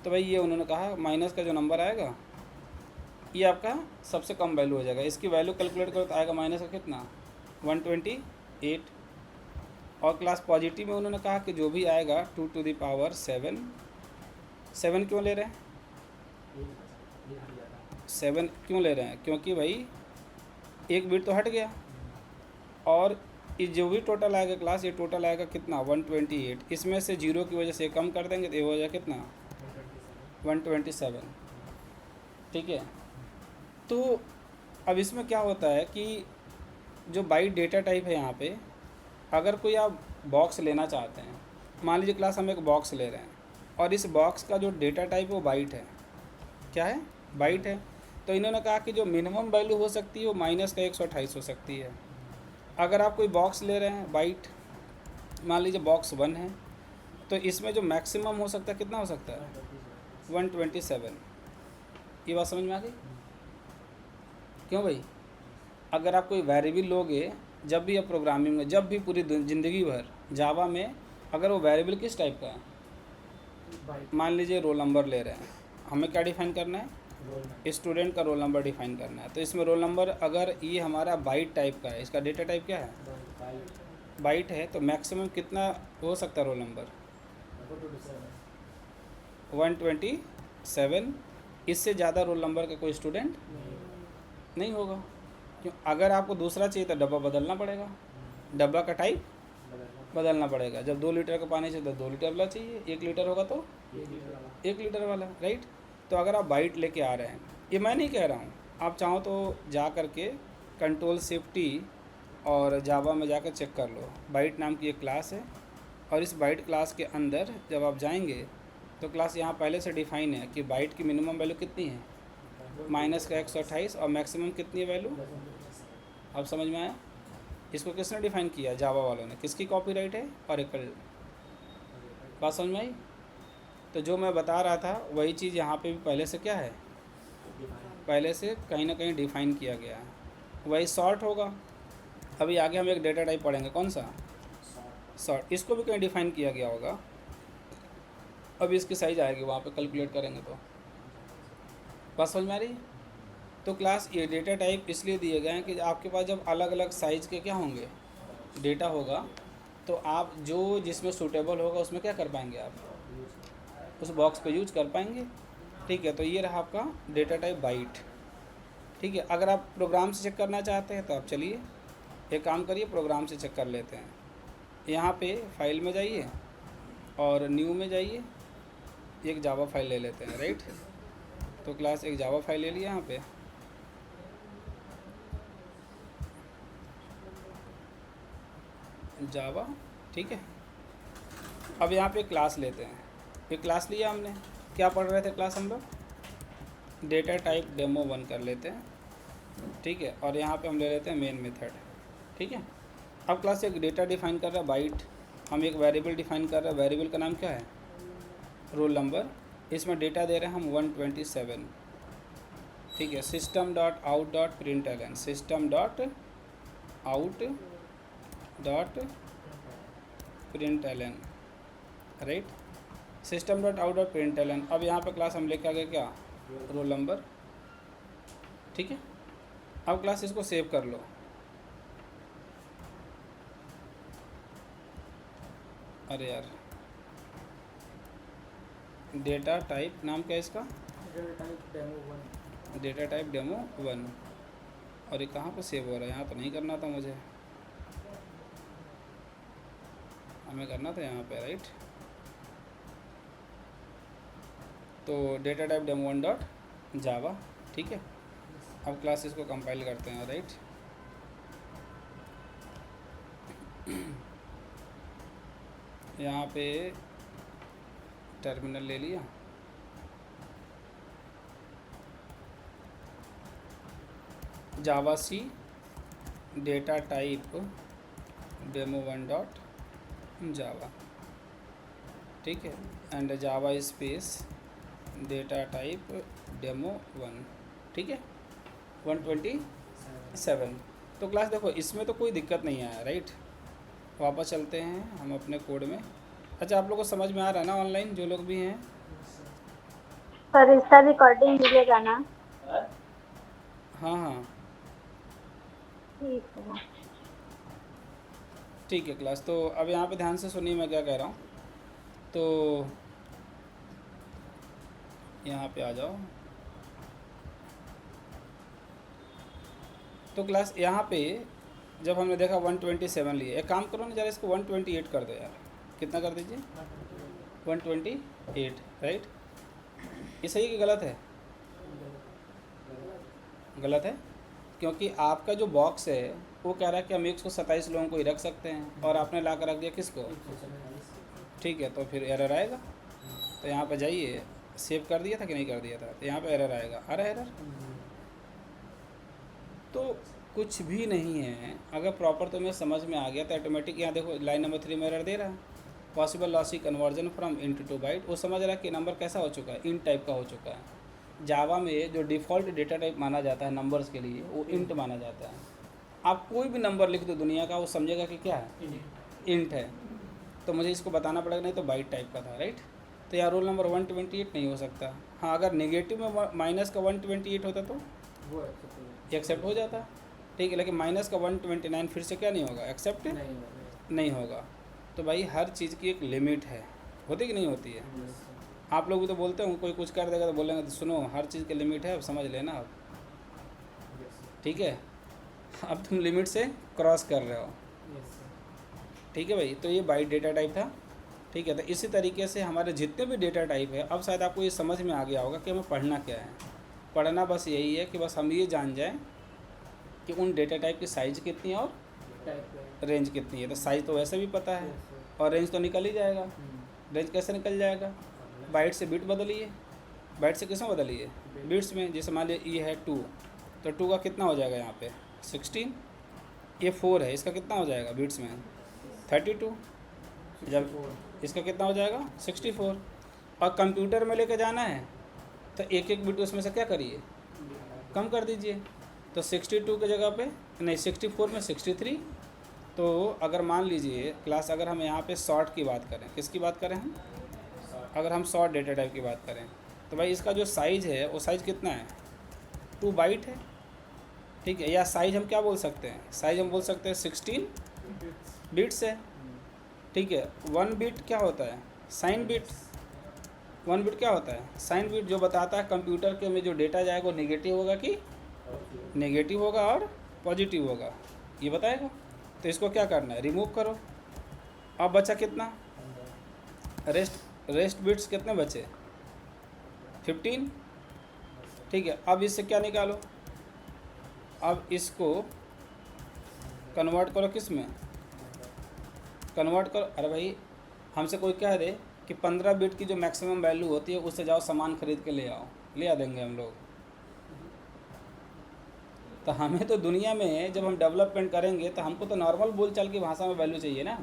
तो भाई ये उन्होंने कहा माइनस का जो नंबर आएगा ये आपका सबसे कम वैल्यू हो जाएगा। इसकी वैल्यू कैलकुलेट करो तो आएगा माइनस का कितना, 128। और क्लास पॉजिटिव में उन्होंने कहा कि जो भी आएगा 2 टू द पावर 7। 7 क्यों ले रहे हैं, 7 क्यों ले रहे हैं, क्योंकि भाई एक बिट तो हट गया, और ये जो भी टोटल आएगा क्लास, ये टोटल आएगा कितना, 128। इसमें से 0 की वजह से कम कर देंगे तो ये हो जाएगा कितना, 127, ठीक है। तो अब इसमें क्या होता है कि जो बाइट डेटा टाइप है यहाँ पे, अगर कोई आप बॉक्स लेना चाहते हैं, मान लीजिए क्लास हम एक बॉक्स ले रहे हैं, और इस बॉक्स का जो डेटा टाइप है वो बाइट है, क्या है, बाइट है। तो इन्होंने कहा कि जो मिनिमम वैल्यू हो सकती है वो माइनस का 128 हो सकती है। अगर आप कोई बॉक्स ले रहे हैं बाइट, मान लीजिए बॉक्स 1 है, तो इसमें जो मैक्सिमम हो सकता है कितना हो सकता है, 127। ये बात समझ में आ गई, क्यों भाई, अगर आप कोई वेरिएबल लोगे, जब भी आप प्रोग्रामिंग में, जब भी पूरी ज़िंदगी भर जावा में, अगर वो वेरिएबल किस टाइप का है, मान लीजिए रोल नंबर ले रहे हैं, हमें क्या डिफाइन करना है, स्टूडेंट का रोल नंबर डिफाइन करना है। तो इसमें रोल नंबर अगर ये हमारा बाइट टाइप का है, इसका डेटा टाइप क्या है, बाइट है, तो मैक्सिमम कितना हो सकता है रोल नंबर, 127। इससे ज़्यादा रोल नंबर का कोई स्टूडेंट नहीं होगा, क्यों, अगर आपको दूसरा चाहिए तो डब्बा बदलना पड़ेगा, डब्बा का टाइप बदलना पड़ेगा। जब 2 लीटर का पानी चाहिए तो 2 लीटर वाला चाहिए, 1 लीटर होगा तो 1 लीटर वाला, राइट। तो अगर आप बाइट लेके आ रहे हैं, ये मैं नहीं कह रहा हूँ, आप चाहो तो जा कर के कंट्रोल शिफ्ट टी और जावा में जाकर चेक कर लो, बाइट नाम की एक क्लास है और इस बाइट क्लास के अंदर जब आप जाएंगे तो क्लास यहाँ पहले से डिफाइन है कि बाइट की मिनिमम वैल्यू कितनी है, -128, और मैक्सिमम कितनी है वैल्यू। अब समझ में आया? इसको किसने डिफाइन किया? जावा वालों ने। किसकी कॉपीराइट है? ओरेकल। बात समझ में आई? तो जो मैं बता रहा था वही चीज़ यहाँ पे भी पहले से क्या है, पहले से कहीं ना कहीं डिफाइन किया गया है, वही सॉर्ट होगा। अभी आगे हम एक डेटा टाइप पढ़ेंगे, कौन सा? सॉर्ट। इसको भी कहीं डिफाइन किया गया होगा, अभी इसकी साइज आएगी वहाँ पे कैलकुलेट करेंगे तो। बात समझ में आ रही? तो क्लास ये डेटा टाइप इसलिए दिए गए हैं कि आपके पास जब अलग अलग साइज़ के क्या होंगे, डेटा होगा, तो आप जो जिसमें सूटेबल होगा उसमें क्या कर पाएंगे, आप उस बॉक्स को यूज कर पाएंगे। ठीक है, तो ये रहा आपका डेटा टाइप बाइट। ठीक है, अगर आप प्रोग्राम से चेक करना चाहते हैं तो आप चलिए एक काम करिए, प्रोग्राम से चेक कर लेते हैं। यहाँ पे फाइल में जाइए और न्यू में जाइए, एक जावा फाइल ले लेते हैं, राइट। तो क्लास एक जावा फाइल ले लिया यहाँ पे, जावा। ठीक है, अब यहाँ पे क्लास लेते हैं। ये क्लास लिया हमने, क्या पढ़ रहे थे क्लास हम लोग? डेटा टाइप डेमो 1 कर लेते हैं। ठीक है, और यहाँ पे हम ले लेते हैं मेन मेथड। ठीक है, अब क्लास एक डेटा डिफाइन कर रहा है बाइट, हम एक वेरिएबल डिफाइन कर रहे हैं, वेरिएबल का नाम क्या है? Roll number. इसमें डेटा दे रहे हैं हम 127। ठीक है, system dot out dot println, system dot out dot println, right. System dot out dot println. अब यहाँ पे क्लास हम लेके आ गए क्या? Roll number. ठीक है, अब क्लास इसको सेव कर लो। अरे यार, डेटा टाइप नाम क्या है इसका? Data type demo 1। और ये कहाँ पे सेव हो रहा है? यहाँ तो नहीं करना था मुझे, हमें करना था यहाँ पे, राइट। तो data type demo 1 dot java. ठीक है, अब क्लास इसको कंपाइल करते हैं, राइट। यहाँ पे टर्मिनल ले लिया, javac data type demo 1 dot java. ठीक है, and java space data type demo 1। ठीक है, 127। तो क्लास देखो इसमें तो कोई दिक्कत नहीं आया, राइट। वापस चलते हैं हम अपने कोड में। अच्छा, आप लोग को समझ में आ रहा है ना ऑनलाइन जो लोग भी हैं? सर इसका रिकॉर्डिंग मिलेगा ना? हाँ हाँ, ठीक है। ठीक है क्लास। तो अब यहाँ पे ध्यान से सुनिए मैं क्या कह रहा हूँ। तो यहाँ पे आ जाओ। तो क्लास यहाँ पे जब हमने देखा 127 लिए, एक काम करो ना जरा, इसको 128 कर दो यार। कितना कर दीजिए? 128, राइट। ये सही कि गलत है? गलत है, क्योंकि आपका जो बॉक्स है वो कह रहा है कि हम 127 लोगों को ही रख सकते हैं, और आपने ला कर रख दिया किसको? ठीक है, तो फिर एरर आएगा। तो यहाँ पर जाइए, सेव कर दिया था कि नहीं कर दिया था? तो यहाँ पे एरर आएगा। आ रहा है एरर? तो कुछ भी नहीं है, अगर प्रॉपर तुम्हें समझ में आ गया तो ऑटोमेटिक। यहाँ देखो लाइन नंबर 3 में एरर दे रहा है, possible lossy conversion from int to byte. वो समझ रहा है कि नंबर कैसा हो चुका है? इंट टाइप का हो चुका है। जावा में जो डिफ़ॉल्ट डेटा टाइप माना जाता है नंबर्स के लिए, वो इंट माना जाता है। आप कोई भी नंबर लिख दो दुनिया का, वो समझेगा कि क्या है? इंट है। तो मुझे इसको बताना पड़ेगा, नहीं तो बाइट टाइप का था, राइट। तो यार रोल नंबर 128 नहीं हो सकता। हाँ, अगर नेगेटिव में माइनस का 128 होता तो वो एक्सेप्ट हो जाता, ठीक है। लेकिन माइनस का 129 फिर से क्या नहीं होगा? एक्सेप्ट नहीं होगा। तो भाई हर चीज़ की एक लिमिट है, होती कि नहीं होती है? आप लोग भी तो बोलते हो, कोई कुछ कर देगा तो बोलेंगे तो सुनो हर चीज़ की लिमिट है, अब समझ लेना अब, ठीक है। अब तुम लिमिट से क्रॉस कर रहे हो, ठीक है भाई। तो ये बाइट डेटा टाइप था, ठीक है। तो इसी तरीके से हमारे जितने भी डेटा टाइप है, अब शायद आपको ये समझ में आ गया होगा कि हमें पढ़ना क्या है। पढ़ना बस यही है कि बस हम ये जान जाएं कि उन डेटा टाइप की साइज़ कितनी है और रेंज कितनी है। तो साइज़ तो वैसे भी पता है, और रेंज तो निकल ही जाएगा। रेंज कैसे निकल जाएगा? बाइट से बिट बदलिए। बाइट से किसमें बदलिए? बिट्स में। जैसे मान लीजिए ये है 2, तो 2 का कितना हो जाएगा यहाँ पे? 16। ये 4 है, इसका कितना हो जाएगा बिट्स में? 32। जब इसका कितना हो जाएगा? 64। और कंप्यूटर में लेके जाना है तो एक एक बिट उसमें से क्या करिए? कम कर दीजिए। तो 62 की जगह पे नहीं, 64 में 63। तो अगर मान लीजिए क्लास, अगर हम यहाँ पे शॉर्ट की बात करें, किसकी बात करें हम? अगर हम शॉर्ट डेटा टाइप की बात करें तो भाई इसका जो साइज़ है वो साइज़ कितना है? 2 बाइट है, ठीक है। या साइज़ हम क्या बोल सकते हैं? साइज़ हम बोल सकते हैं 16 बिट्स है, ठीक है। 1 बिट क्या होता है? Sign bit. 1 बिट क्या होता है? साइन बिट, जो बताता है कंप्यूटर के में जो डेटा जाएगा वो नेगेटिव होगा कि नेगेटिव होगा और पॉजिटिव होगा, ये बताएगा। तो इसको क्या करना है? रिमूव करो। अब बचा कितना? रेस्ट बिट्स कितने बचे? 15, ठीक है। अब इससे क्या निकालो? अब इसको कन्वर्ट करो किस में? कन्वर्ट करो। अरे भाई हमसे कोई कह दे कि 15 बिट की जो मैक्सिमम वैल्यू होती है उससे जाओ सामान खरीद के ले आओ, ले आ देंगे हम लोग। तो हमें तो दुनिया में जब हम डेवलपमेंट करेंगे तो हमको तो नॉर्मल बोलचाल की भाषा में वैल्यू चाहिए ना।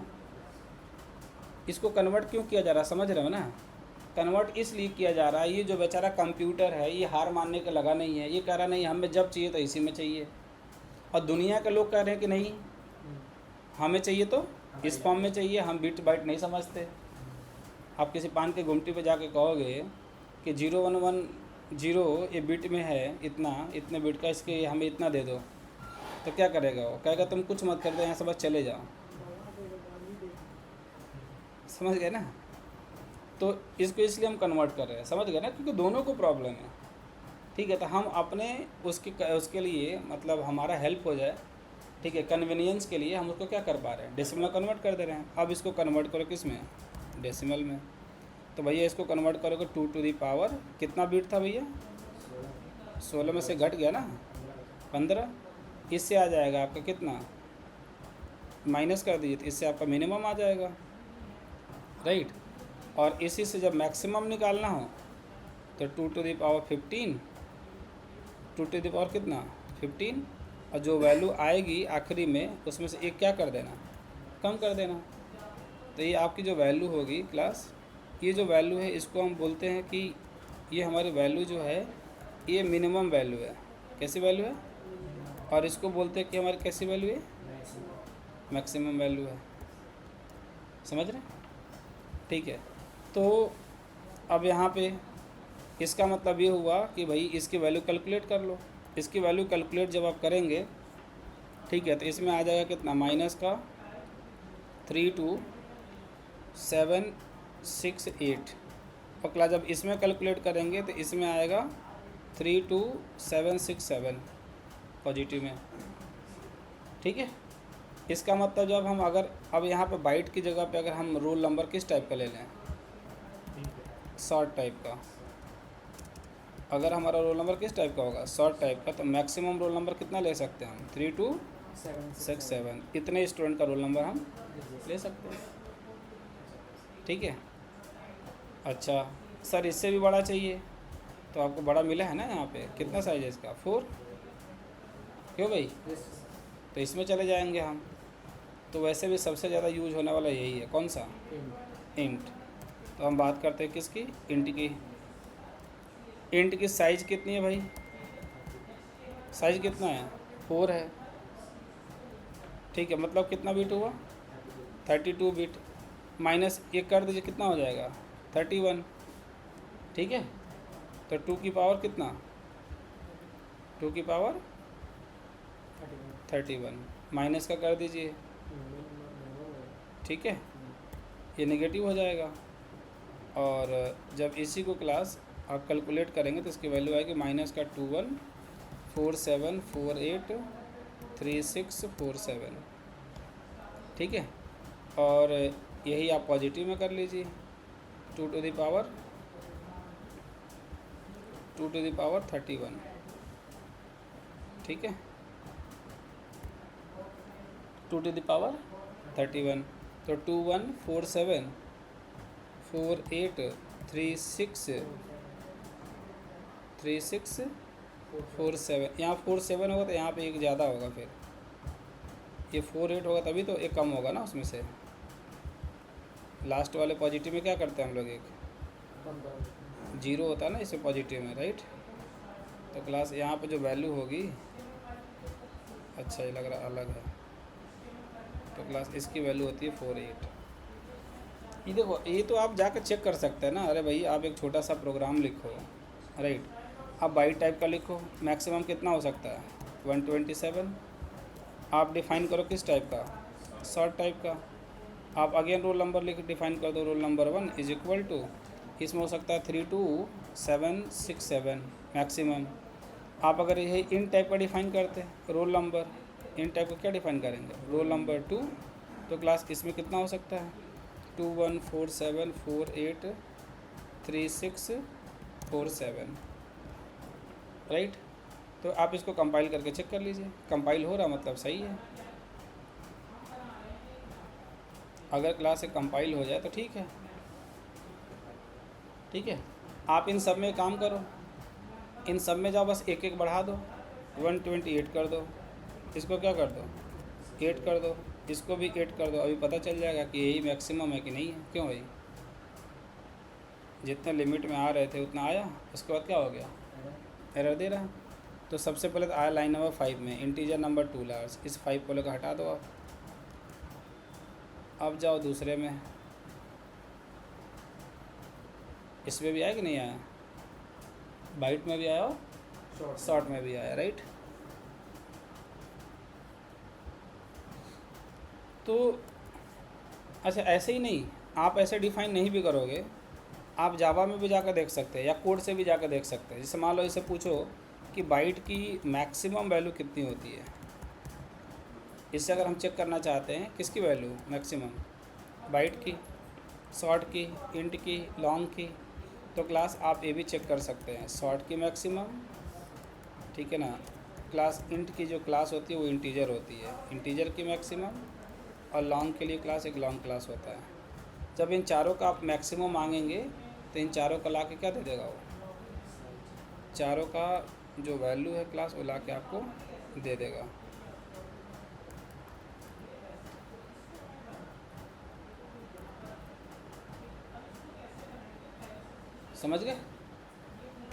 इसको कन्वर्ट क्यों किया जा रहा है? समझ रहे हो ना? कन्वर्ट इसलिए किया जा रहा है, ये जो बेचारा कंप्यूटर है ये हार मानने का लगा नहीं है। ये कह रहा नहीं, हमें जब चाहिए तो इसी में चाहिए। और दुनिया के लोग कह रहे हैं कि नहीं, हमें चाहिए तो इस फॉर्म में चाहिए, हम बिट बाइट नहीं समझते। आप किसी पान के गुमटी पे जाके कहोगे कि 0110 ये बिट में है, इतने बिट का, इसके हमें इतना दे दो, तो क्या करेगा वो? कहेगा तुम कुछ मत कर दो, यहाँ से बस चले जाओ। समझ गए ना? तो इसको इसलिए हम कन्वर्ट कर रहे हैं, समझ गए ना? क्योंकि दोनों को प्रॉब्लम है, ठीक है। तो हम अपने उसके लिए मतलब हमारा हेल्प हो जाए, ठीक है, कन्वीनियंस के लिए हम उसको क्या कर पा रहे हैं? डेसिमल में कन्वर्ट कर दे रहे हैं। अब इसको कन्वर्ट करो किस में? डेसिमल में। तो भैया इसको कन्वर्ट करोगे 2 टू दी पावर कितना बिट था भैया? 16 में से घट गया ना 15। इससे आ जाएगा आपका कितना? माइनस कर दीजिए तो इससे आपका मिनिमम आ जाएगा, राइट। और इसी से जब मैक्सिमम निकालना हो तो 2 to the power 15, 2 to the power कितना? 15। और जो वैल्यू आएगी आखिरी में उसमें से एक क्या कर देना? कम कर देना। तो ये आपकी जो वैल्यू होगी क्लास, ये जो वैल्यू है इसको हम बोलते हैं कि ये हमारी वैल्यू जो है ये मिनिमम वैल्यू है। कैसी वैल्यू है? और इसको बोलते हैं कि हमारी कैसी वैल्यू है? मैक्सिमम वैल्यू है। समझ रहे? ठीक है। तो अब यहाँ पे इसका मतलब ये हुआ कि भाई इसकी वैल्यू कैलकुलेट कर लो। इसकी वैल्यू कैलकुलेट जब आप करेंगे, ठीक है, तो इसमें आ जाएगा कितना? माइनस का 32768। और क्लास जब इसमें कैलकुलेट करेंगे तो इसमें आएगा 32767 पॉजिटिव में, ठीक है। इसका मतलब जब हम अगर अब यहाँ पे बाइट की जगह पे अगर हम रोल नंबर किस टाइप का ले लें? शॉर्ट टाइप का। अगर हमारा रोल नंबर किस टाइप का होगा? शॉर्ट टाइप का। तो मैक्सिमम रोल नंबर कितना ले सकते हैं हम? 3267। इतने स्टूडेंट का रोल नंबर हम ले सकते हैं, ठीक है। अच्छा सर इससे भी बड़ा चाहिए तो आपको बड़ा मिला है ना यहाँ पे। कितना साइज है इसका? 4। क्यों भाई? तो इसमें चले जाएंगे हम। तो वैसे भी सबसे ज़्यादा यूज होने वाला यही है, कौन सा? इंट। तो हम बात करते हैं किसकी? इंट की। इंट की साइज़ कितनी है भाई? साइज़ कितना है? 4 है, ठीक है। मतलब कितना बिट हुआ? 32 बिट। माइनस एक कर दीजिए, कितना हो जाएगा? 31, ठीक है। तो 2 की पावर कितना? 2 की पावर 31 माइनस का कर दीजिए, ठीक है। ये नेगेटिव हो जाएगा। और जब इसी को क्लास आप कैलकुलेट करेंगे तो इसकी वैल्यू आएगी माइनस का 2147483647, ठीक है। और यही आप पॉजिटिव में कर लीजिए 2 टू द पावर 31, ठीक है। 2 टू द पावर 31 तो 2147 48 36 47, यहाँ 47 होगा तो यहाँ पे एक ज़्यादा होगा, फिर ये 48 होगा तभी तो एक कम होगा ना उसमें से। लास्ट वाले पॉजिटिव में क्या करते हैं हम लोग, एक 0 होता है ना इसमें पॉजिटिव में, राइट। तो क्लास यहाँ पे जो वैल्यू होगी, अच्छा ये लग रहा अलग है, तो क्लास इसकी वैल्यू होती है 48। ये देखो, ये तो आप जाकर चेक कर सकते हैं ना। अरे भाई आप एक छोटा सा प्रोग्राम लिखो, राइट, आप बाइट टाइप का लिखो, मैक्सिमम कितना हो सकता है 127। आप डिफ़ाइन करो किस टाइप का, शॉर्ट टाइप का। आप अगेन रोल नंबर लिख डिफ़ाइन कर दो, roll number 1 is equal to, इसमें हो सकता है 32767 मैक्सिमम। आप अगर ये इन टाइप का डिफ़ाइन करते रोल नंबर, इन टाइप का क्या डिफ़ाइन करेंगे, रोल नंबर 2, तो क्लास इसमें कितना हो सकता है 2147483647, राइट। तो आप इसको कंपाइल करके चेक कर लीजिए, कंपाइल हो रहा मतलब सही है। अगर क्लास से कंपाइल हो जाए तो ठीक है, ठीक है। आप इन सब में काम करो, इन सब में जाओ, बस एक एक बढ़ा दो, 128 कर दो, इसको क्या कर दो 8 कर दो, इसको भी 8 कर दो, अभी पता चल जाएगा कि यही मैक्सिमम है कि नहीं है। क्यों भाई, जितने लिमिट में आ रहे थे उतना आया, उसके बाद क्या हो गया, एरर दे रहा है। तो सबसे पहले तो आया लाइन नंबर 5 में इंटीजर नंबर 2 लार्ज, इस 5 को लेकर हटा दो आप। अब जाओ दूसरे में, इसमें भी आया कि नहीं आया, बाइट में भी आया और शॉर्ट में भी आया, राइट। तो अच्छा, ऐसे ही नहीं, आप ऐसे डिफ़ाइन नहीं भी करोगे, आप जावा में भी जाकर देख सकते हैं या कोड से भी जाकर देख सकते हैं। जैसे मान लो इसे पूछो कि बाइट की मैक्सिमम वैल्यू कितनी होती है, इससे अगर हम चेक करना चाहते हैं किसकी वैल्यू मैक्सिमम, बाइट की, शॉर्ट की, इंट की, लॉन्ग की, तो क्लास आप ये भी चेक कर सकते हैं, शॉर्ट की मैक्सिमम, ठीक है ना। क्लास इंट की जो क्लास होती है वो इंटीजर होती है, इंटीजर की मैक्सिमम, और लॉन्ग के लिए क्लास एक लॉन्ग क्लास होता है। जब इन चारों का आप मैक्सिमम मांगेंगे तो इन चारों का ला के क्या दे देगा वो, चारों का जो वैल्यू है क्लास वो ला के आपको दे देगा। समझ गए।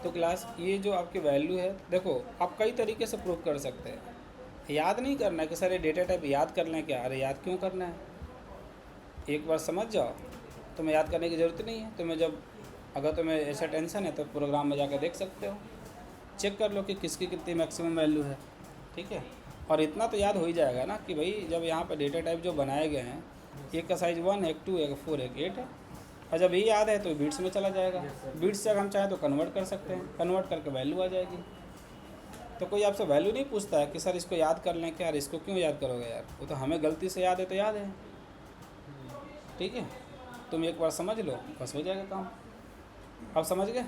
तो क्लास ये जो आपकी वैल्यू है, देखो आप कई तरीके से प्रूव कर सकते हैं। याद नहीं करना है कि सर ये डेटा टाइप याद कर लें क्या, अरे याद क्यों करना है, एक बार समझ जाओ, तुम्हें याद करने की ज़रूरत नहीं है। तुम्हें जब अगर तुम्हें ऐसा टेंशन है तो प्रोग्राम में जाकर देख सकते हो, चेक कर लो कि किसकी कितनी मैक्सिमम वैल्यू है, ठीक है। और इतना तो याद हो ही जाएगा ना कि भाई जब यहाँ पर डेटा टाइप जो बनाए गए हैं, एक का साइज़ 1 है, 2 है, 4 है, 8 है, और जब ये याद है तो बीट्स में चला जाएगा। बीट्स से अगर हम चाहें तो कन्वर्ट कर सकते हैं, कन्वर्ट करके वैल्यू आ जाएगी। तो कोई आपसे वैल्यू नहीं पूछता है कि सर इसको याद कर लें क्या, यार इसको क्यों याद करोगे यार, वो तो हमें गलती से याद है तो याद है, ठीक है। तुम एक बार समझ लो बस हो जाएगा काम। अब समझ गए।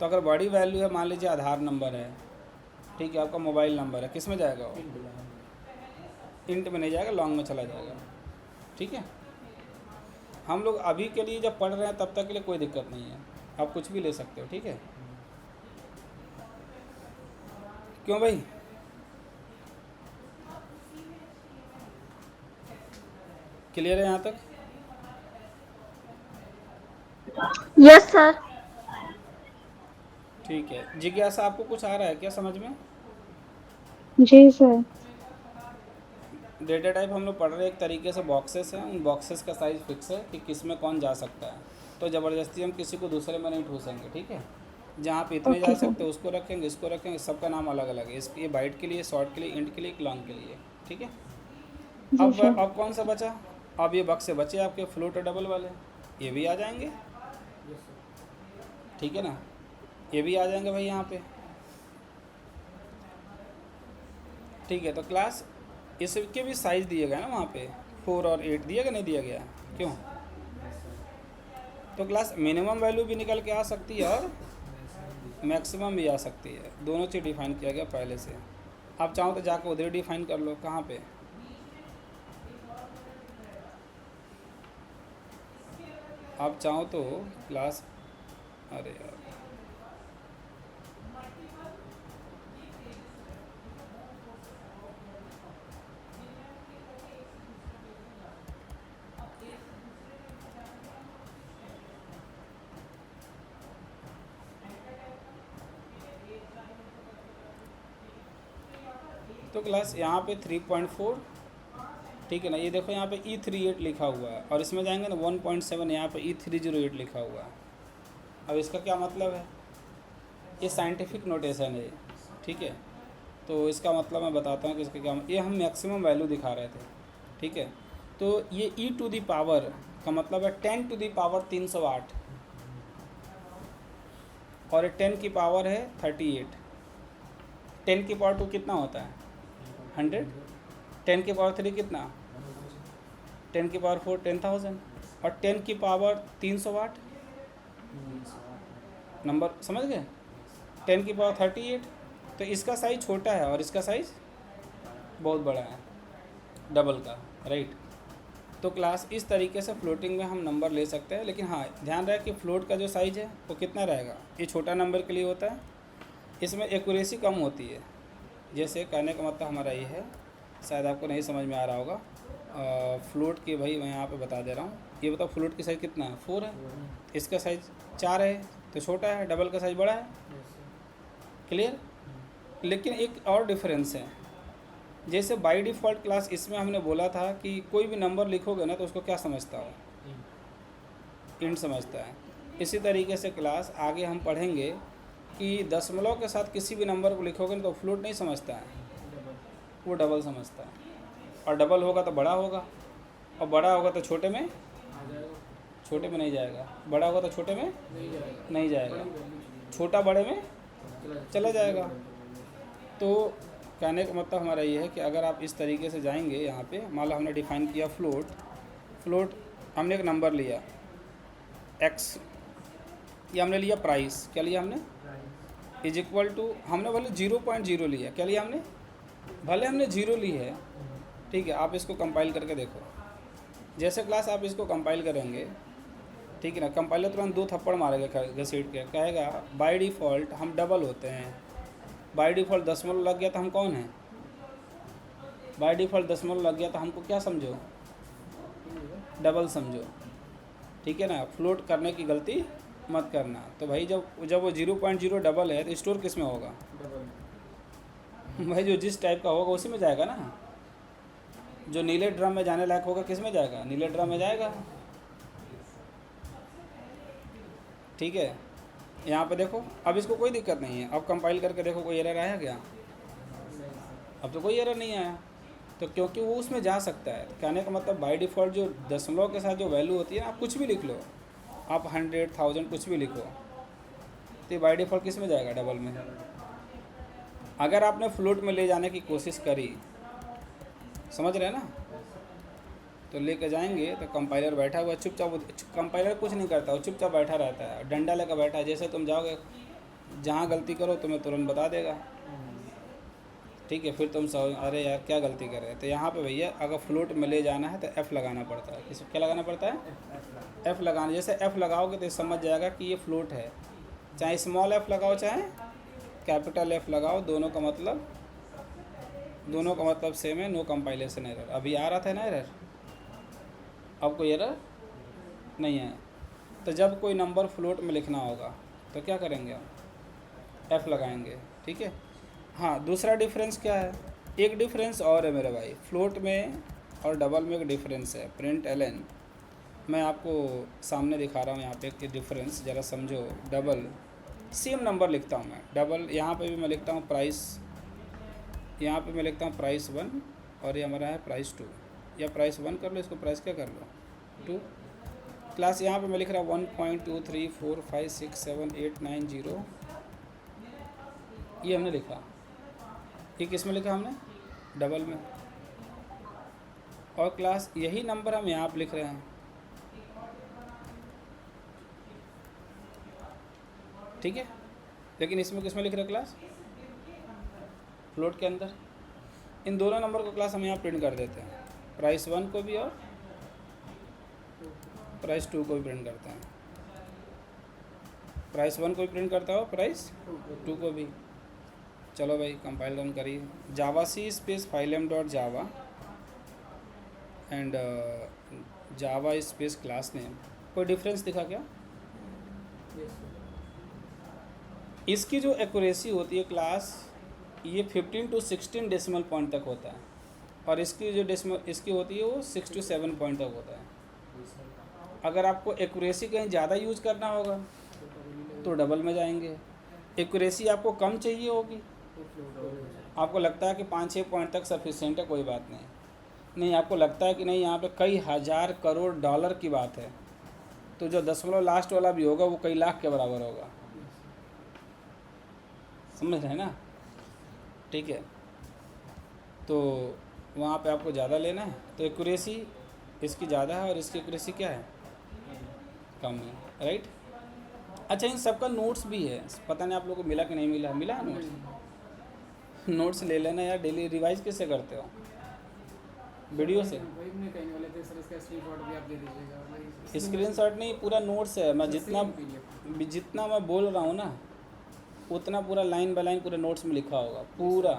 तो अगर बड़ी वैल्यू है, मान लीजिए आधार नंबर है, ठीक है, आपका मोबाइल नंबर है, किस में जाएगा वो, इंट में नहीं जाएगा, लॉन्ग में चला जाएगा, ठीक है। हम लोग अभी के लिए जब पढ़ रहे हैं तब तक के लिए कोई दिक्कत नहीं है, आप कुछ भी ले सकते हो, ठीक है। क्यों भाई, क्लियर है यहाँ तक। Yes sir. ठीक है, जिज्ञासा आपको कुछ आ रहा है क्या समझ में। जी सर। डेटा टाइप हम लोग पढ़ रहे हैं, एक तरीके से बॉक्सेस हैं, उन बॉक्सेस का साइज़ फिक्स है कि किस में कौन जा सकता है, तो ज़बरदस्ती हम किसी को दूसरे में नहीं ठूसेंगे, ठीक है। जहाँ पे इतने जा सकते हैं उसको रखेंगे, इसको रखेंगे, सबका नाम अलग अलग है, इसके बाइट के लिए, शॉर्ट के लिए, इंट के लिए, एक लॉन्ग के लिए, ठीक है। अब कौन सा बचा, अब ये बक्से बचे आपके फ्लोट और डबल वाले, ये भी आ जाएंगे, ठीक है ना, ये भी आ जाएंगे भाई यहाँ पे, ठीक है। तो क्लास इसके भी साइज़ दिए गए ना वहाँ पे, 4 और 8 दिया गया, नहीं दिया गया, क्यों। तो क्लास मिनिमम वैल्यू भी निकल के आ सकती है और मैक्सिमम भी आ सकती है, दोनों चीज़ डिफाइन किया गया पहले से। आप चाहो तो जाकर उधर डिफाइन कर लो, कहाँ पे, आप चाहो तो क्लास, अरे यार तो क्लास यहाँ पे 3.4, ठीक है ना। ये देखो यहाँ पे E38 लिखा हुआ है और इसमें जाएंगे ना 1.7, यहाँ पे E308 लिखा हुआ है। अब इसका क्या मतलब है, ये साइंटिफिक नोटेशन है, ठीक है। तो इसका मतलब मैं बताता हूँ कि इसका क्या, ये हम मैक्सिमम वैल्यू दिखा रहे थे, ठीक है। तो ये e⁻ का मतलब है 10⁻308 और ये 10 की पावर है 38। 10 की पावर 2 कितना होता है 100, 10 की पावर 3 कितना, 10 की पावर 4 10,000 और 10 की पावर 308, नंबर समझ गए। 10 की पावर 38, तो इसका साइज़ छोटा है और इसका साइज़ बहुत बड़ा है, डबल का, राइट। तो क्लास इस तरीके से फ्लोटिंग में हम नंबर ले सकते हैं, लेकिन हाँ ध्यान रहे कि फ्लोट का जो साइज़ है वो कितना रहेगा, ये छोटा नंबर के लिए होता है, इसमें एक्यूरेसी कम होती है। जैसे कहने का मतलब हमारा ये है, शायद आपको नहीं समझ में आ रहा होगा, फ्लोट की भाई मैं यहाँ पे बता दे रहा हूँ। ये बताओ फ्लोट की साइज़ कितना है, 4 है, इसका साइज़ 4 है तो छोटा है, डबल का साइज़ बड़ा है, क्लियर। लेकिन एक और डिफरेंस है, जैसे बाय डिफ़ॉल्ट क्लास इसमें हमने बोला था कि कोई भी नंबर लिखोगे ना तो उसको क्या समझता हो, इंट समझता है। इसी तरीके से क्लास आगे हम पढ़ेंगे कि दशमलव के साथ किसी भी नंबर को लिखोगे ना तो फ्लोट नहीं समझता है, वो डबल समझता है। और डबल होगा तो बड़ा होगा, और बड़ा होगा तो छोटे में, छोटे में नहीं जाएगा, बड़ा होगा तो छोटे में नहीं जाएगा, छोटा बड़े में चला जाएगा। तो कहने का मतलब हमारा ये है कि अगर आप इस तरीके से जाएंगे, यहाँ पे मान लो हमने डिफ़ाइन किया फ्लोट हमने एक नंबर लिया x, ये हमने लिया प्राइस, क्या लिया हमने, इज इक्वल टू, हमने भले 0.0 लिया, क्या लिया हमने, भले हमने 0 ली है, ठीक है। आप इसको कंपाइल करके देखो, जैसे क्लास आप इसको कंपाइल करेंगे, ठीक है ना, कंपाइलर तुरंत 2 थप्पड़ मारेगा घसीट के, कहेगा बाय डिफ़ॉल्ट हम डबल होते हैं, बाय डिफ़ॉल्ट दशमलव लग गया तो हम कौन हैं, बाय डिफ़ॉल्ट दशमलव लग गया तो हमको क्या समझो, डबल समझो, ठीक है ना। फ्लोट करने की गलती मत करना। तो भाई जब वो 0.0 डबल है तो स्टोर किस में होगा, भाई जो जिस टाइप का होगा उसी में जाएगा ना। जो नीले ड्रम में जाने लायक होगा किस में जाएगा, नीले ड्रम में जाएगा, ठीक है। यहाँ पे देखो, अब इसको कोई दिक्कत नहीं है, अब कंपाइल करके देखो कोई एरर आया क्या, अब तो कोई एरर नहीं आया। तो क्योंकि वो उसमें जा सकता है, तो कहने का मतलब बाय डिफ़ॉल्ट जो दशमलव के साथ जो वैल्यू होती है ना, आप कुछ भी लिख लो, आप 100 1000 कुछ भी लिखो, तो ये बाय डिफ़ॉल्ट किस में जाएगा, डबल में। अगर आपने फ्लोट में ले जाने की कोशिश करी, समझ रहे हैं ना, तो लेके जाएंगे तो कंपाइलर बैठा हुआ चुपचाप, कंपाइलर कुछ नहीं करता, वो चुपचाप बैठा रहता है, डंडा लेकर बैठा है। जैसे तुम जाओगे जहाँ गलती करो तुम्हें तुरंत बता देगा, ठीक है। फिर तुम समझ, अरे यार क्या गलती कर रहे हैं। तो यहाँ पे भैया अगर फ्लोट में ले जाना है तो F लगाना पड़ता है, किस क्या लगाना पड़ता है, F लगाना। जैसे F लगाओगे तो समझ जाएगा कि ये फ्लोट है, चाहे स्मॉल f लगाओ चाहे कैपिटल F लगाओ, दोनों का मतलब सेम है, नो कंपाइलेशन एरर। अभी आ रहा था ना एरर, अब कोई एरर नहीं है। तो जब कोई नंबर फ्लोट में लिखना होगा तो क्या करेंगे, हम F लगाएंगे, ठीक है। हाँ, दूसरा डिफरेंस क्या है, एक डिफरेंस और है मेरे भाई, फ्लोट में और डबल में एक डिफरेंस है, प्रिंट एलन। मैं आपको सामने दिखा रहा हूँ यहाँ पे एक डिफरेंस, ज़रा समझो। डबल सेम नंबर लिखता हूँ मैं, डबल यहाँ पे भी मैं लिखता हूँ प्राइस, यहाँ पे मैं लिखता हूँ प्राइस 1 और ये हमारा है प्राइस 2, या प्राइस 1 कर लो, इसको प्राइस क्या कर लो 2। क्लास यहाँ पे मैं लिख रहा हूँ 1.23456789 ये हमने लिखा, ये किस में लिखा हमने, डबल में। और क्लास यही नंबर हम यहाँ पे लिख रहे हैं, ठीक है। लेकिन इसमें किस में लिख रहे हैं क्लास, फ्लोट के अंदर। इन दोनों नंबर को क्लास हम यहाँ प्रिंट कर देते हैं, प्राइस 1 को भी और प्राइस 2 को भी प्रिंट करते हैं, प्राइस 1 को भी प्रिंट करता हो, प्राइस 2 को भी। चलो भाई कंपाइल रन करिए, javac space filename dot java and java space class name. कोई डिफरेंस दिखा क्या? इसकी जो एक्यूरेसी होती है क्लास, ये 15 to 16 डेसिमल पॉइंट तक होता है, और इसकी जो डेसिमल इसकी होती है वो 6 to 7 पॉइंट तक होता है। अगर आपको एक्यूरेसी कहीं ज़्यादा यूज़ करना होगा तो डबल में जाएंगे, एक्यूरेसी आपको कम चाहिए होगी, आपको लगता है कि 5-6 पॉइंट तक सफिशिएंट है, कोई बात नहीं, आपको लगता है कि नहीं यहाँ पे कई हज़ार करोड़ डॉलर की बात है, तो जो दशमलव लास्ट वाला भी होगा वो कई लाख के बराबर होगा, समझ रहे हैं ना? ठीक है, तो वहाँ पे आपको ज़्यादा लेना है, तो एक्यूरेसी इसकी ज़्यादा है और इसकी एक्यूरेसी क्या है, कम है, राइट। अच्छा, इन सब का नोट्स भी है, पता नहीं आप लोगों को मिला कि नहीं मिला, मिला है नोट्स? नोट्स ले लेना यार, डेली रिवाइज कैसे करते हो? वीडियो से? वही मैं कहने वाले थे सर, इसका स्क्रीनशॉट भी आप दे दीजिएगा। स्क्रीनशॉट नहीं, पूरा नोट्स है, मैं जितना मैं बोल रहा हूँ ना उतना पूरा लाइन बाय लाइन पूरे नोट्स में लिखा होगा, पूरा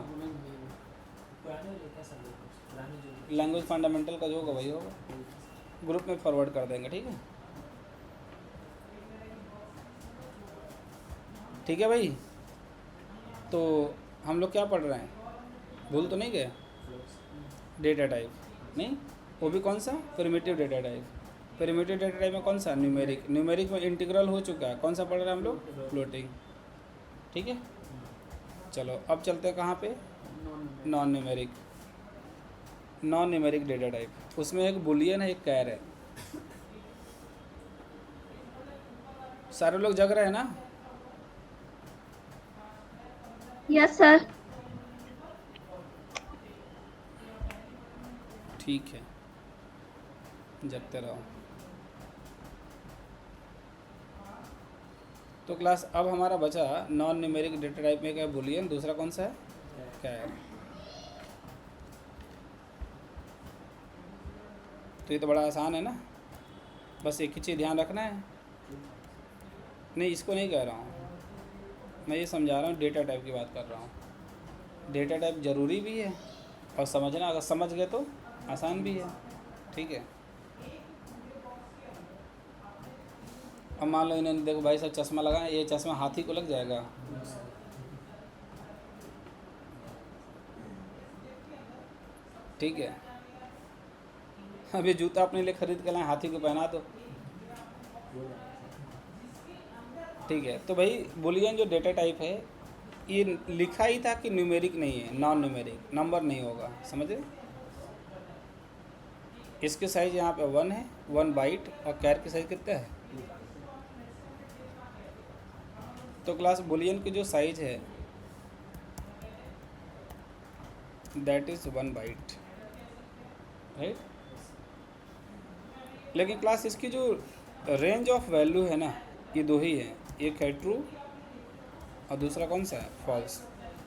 लैंग्वेज फंडामेंटल का जो होगा वही होगा, ग्रुप में फॉरवर्ड कर देंगे, ठीक है? ठीक है भाई, तो हम लोग क्या पढ़ रहे हैं, भूल तो नहीं गए? डेटा टाइप नहीं, वो भी कौन सा, primitive data type. Primitive data type में कौन सा, न्यूमेरिक। न्यूमेरिक में इंटीग्रल हो चुका है, कौन सा पढ़ रहे हैं हम लोग, फ्लोटिंग, ठीक है। चलो अब चलते हैं कहाँ पे, non numeric. Non numeric data type, उसमें एक बुलियन है, एक कैर है। सारे लोग जग रहे हैं ना? Yes sir. ठीक है, जगते रहो। तो क्लास अब हमारा बचा नॉन न्यूमेरिक डेटा टाइप में, क्या बुलियन, दूसरा कौन सा है, कैर। तो ये तो बड़ा आसान है ना, बस एक ही चीज़ ध्यान रखना है। नहीं, इसको नहीं कह रहा हूँ मैं, ये समझा रहा हूँ, डेटा टाइप की बात कर रहा हूँ। डेटा टाइप ज़रूरी भी है और समझना, अगर समझ गए तो आसान भी है, ठीक है। अब मान लो इन्होंने, देखो भाई साहब चश्मा लगाए, ये चश्मा हाथी को लग जाएगा, ठीक है। अब ये जूता अपने लिए खरीद कर लाए, हाथी को पहना दो, ठीक है। तो भाई बुलियन जो डेटा टाइप है, ये लिखा ही था कि न्यूमेरिक नहीं है, नॉन न्यूमेरिक, नंबर नहीं होगा, समझे। इसके साइज यहाँ पे 1 है, 1 बाइट, और कैर की साइज कितना है। तो क्लास बुलियन की जो साइज है दैट इज़ 1 बाइट, राइट। लेकिन क्लास इसकी जो रेंज ऑफ वैल्यू है ना, ये दो ही है, एक है ट्रू और दूसरा कौन सा है, फॉल्स।